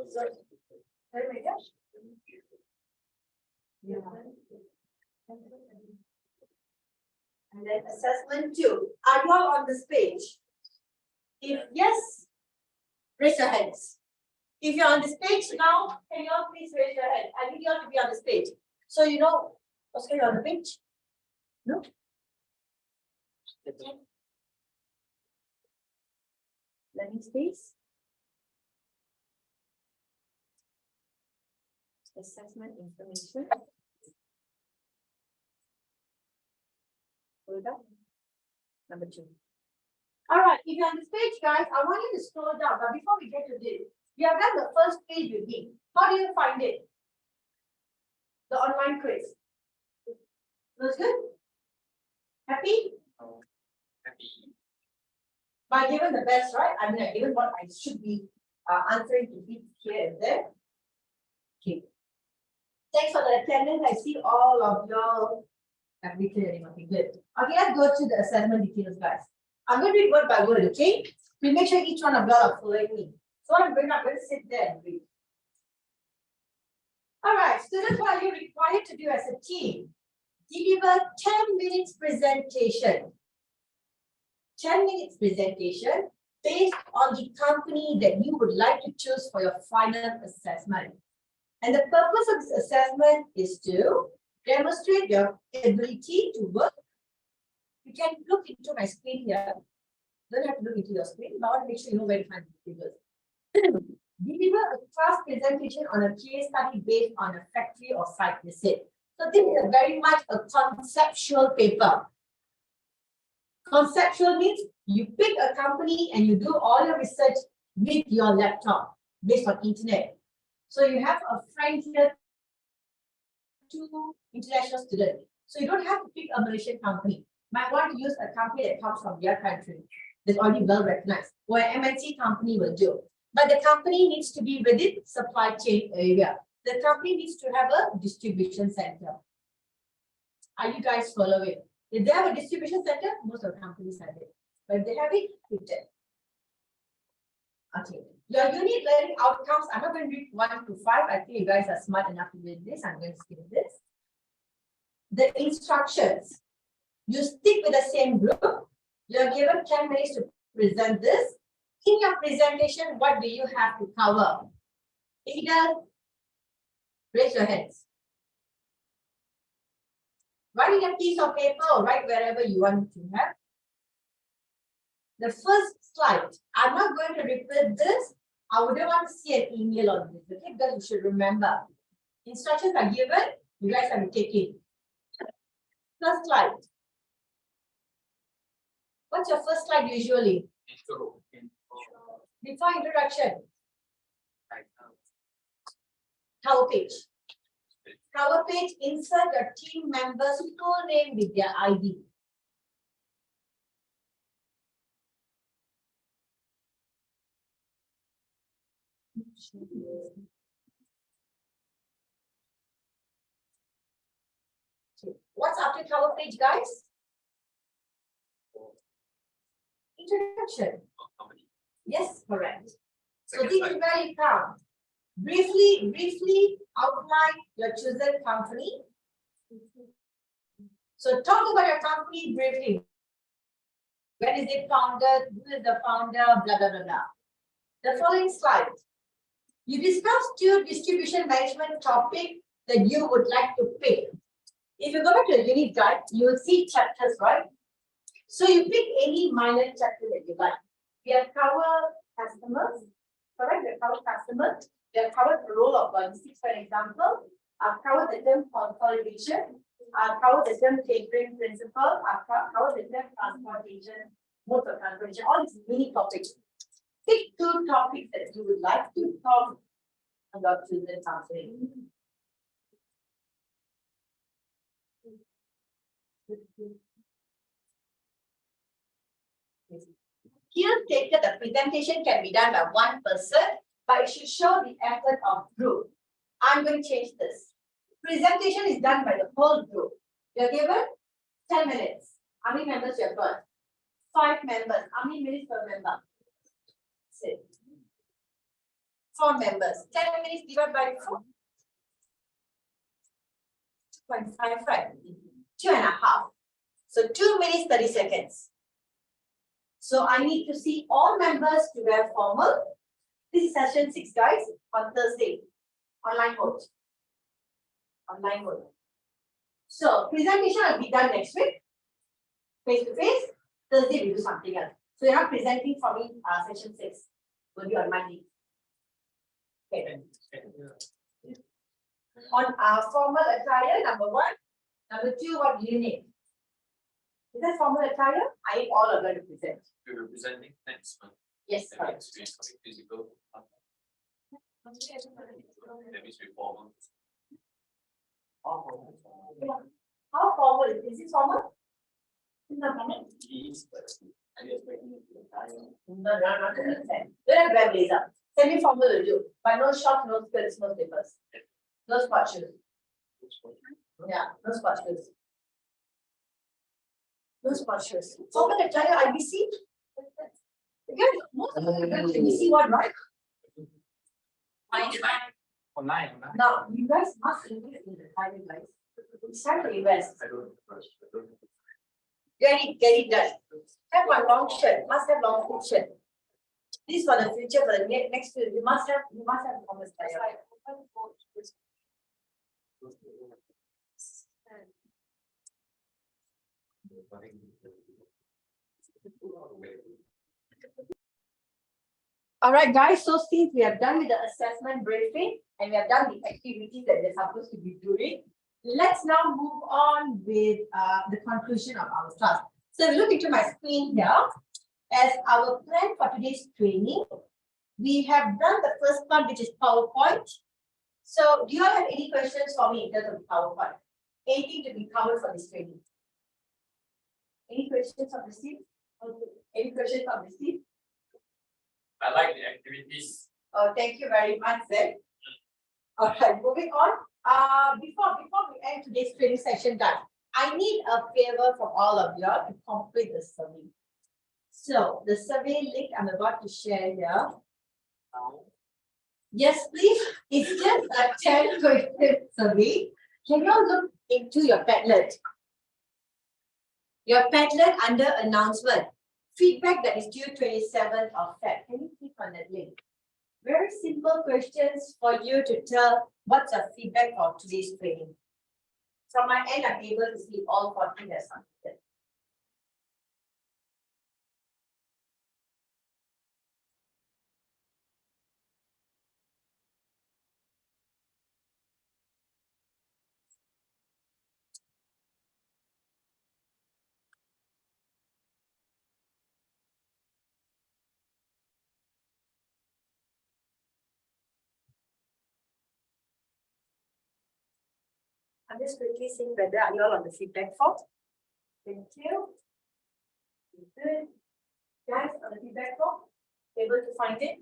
So, there we go. Yeah. And then assessment 2. Are you all on this page? If yes, raise your hands. If you're on this page now, can you all please raise your hand? I need you all to be on this page. So you know what's going on the page? No? Okay. Learning space. Assessment information. Hold up. Number 2. All right, if you're on this page, guys, I want you to scroll down. But before we get to this, we have done the first page with me. How do you find it? The online quiz. Looks good? Happy? Happy. By given the best, right? I mean, I given what I should be answering to be here and there. Okay. Thanks for the attendance. I see all of y'all Everything, okay, good. Okay, let's go to the assessment details, guys. I'm going to read word by word, okay? We make sure each one of you are following me. So I'm going to sit there and read. All right, students, what are you required to do as a team? Deliver 10 minutes presentation. 10 minutes presentation based on the company that you would like to choose for your final assessment. And the purpose of this assessment is to demonstrate your ability to work. You can look into my screen here. Don't have to look into your screen, but I want to make sure you know where to find the figures. Deliver a class presentation on a case study based on a factory or site visit. So this is very much a conceptual paper. Conceptual means you pick a company and you do all your research with your laptop based on internet. So you have a friend here, 2 international students. So you don't have to pick a Malaysian company. Might want to use a company that comes from their country that's already well recognized, or an MNC company will do. But the company needs to be within supply chain area. The company needs to have a distribution center. Are you guys following? If they have a distribution center, most of the companies have it. But if they have it, pick it. Okay. Your unit learning outcomes, I'm not going to read 1 to 5. I think you guys are smart enough to read this. I'm going to skip this. The instructions. You stick with the same group. You're given 10 minutes to present this. In your presentation, what do you have to cover? Either raise your hands. Write in a piece of paper or write wherever you want to have. The first slide, I'm not going to repeat this. I wouldn't want to see an email on this, okay? Because you should remember. Instructions are given, you guys have to take it. First slide. What's your first slide usually? Before introduction. Cover page. Cover page, insert your team members' full name with their ID. What's after cover page, guys? Introduction. Yes, correct. So this is where you come. Briefly outline your chosen company. So talk about your company briefly. When is it founded? Who is the founder? Blah, blah, blah, blah. The following slide. You discuss 2 distribution management topics that you would like to pick. If you go back to the unit guide, you will see chapters, right? So you pick any minor chapter that you like. We have covered customers, correct? We have covered customers. We have covered the role of logistics, for example. I've covered the term consolidation. I've covered the term catering principle. I've covered the term transportation, mode of transportation. All these mini topics. Pick 2 topics that you would like to talk about chosen company. Here stated the presentation can be done by 1 person, but it should show the effort of group. I'm going to change this. Presentation is done by the whole group. You're given 10 minutes. How many members you have got? 5 members. How many minutes per member? 6. 4 members. 10 minutes divided by 4. 2.5, right? 2.5. So 2 minutes, 30 seconds. So I need to see all members to wear formal. This is session 6, guys, on Thursday. Online mode. Online mode. So presentation will be done next week. Face to face. Thursday we do something else. So you're not presenting for me session 6. Will be on Monday. Okay. On formal attire, number 1. Number 2, what do you need? Is that formal attire? I need all of them to present. You're representing next month. Yes, That correct. means we physical. That means we formal. How formal is it? Is it formal? Is it formal? No, not to understand. Don't have wear blazer. Semi-formal will do, but no shorts, no skirts, no slippers. No sport shoes. Yeah, no sport shoes. No sponsors. So I'm gonna try your IBC. Again, most of the IBC one, right? Online. Now, you guys must invest in the time, guys. It's time to invest. I don't. Get it done. Have one long shirt, must have long food shirt. This for the future, for the next year, you must have Thomas Tire. All right, guys, so since we are done with the assessment briefing and we have done the activities that they're supposed to be doing, let's now move on with the conclusion of our class. So if you look into my screen here, as our plan for today's training, we have done the first part, which is PowerPoint. So do you all have any questions for me in terms of PowerPoint? Anything to be covered for this training? Any questions on the team? Any questions on the team? I like the activities. Oh, thank you very much, then. All right, moving on. Before we end today's training session, guys, I need a favor from all of you to complete the survey. So the survey link I'm about to share here. Yes, please. It's just a 10-question survey. Can you all look into your Padlet? Your Padlet under announcement. Feedback that is due 27th of Feb. Can you click on that link? Very simple questions for you to tell what's your feedback for today's training. From my end, I'm able to see all 14 that's submitted. I'm just quickly seeing whether are you all on the feedback form. Thank you. Good. Guys, on the feedback form, able to find it?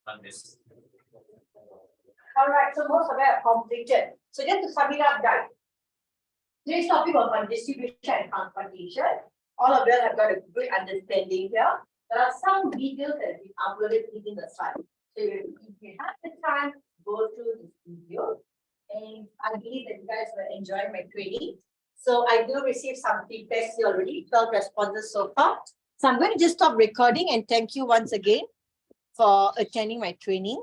On this. All right, so most of it are completed. So just to sum it up, guys. Today's topic was on distribution and transportation. All of them have got a good understanding here. There are some videos that we uploaded within the slide. So if you have the time, go through this video. And I believe that you guys will enjoy my training. So I do receive some feedback here already, 12 responses so far. So I'm going to just stop recording and thank you once again for attending my training.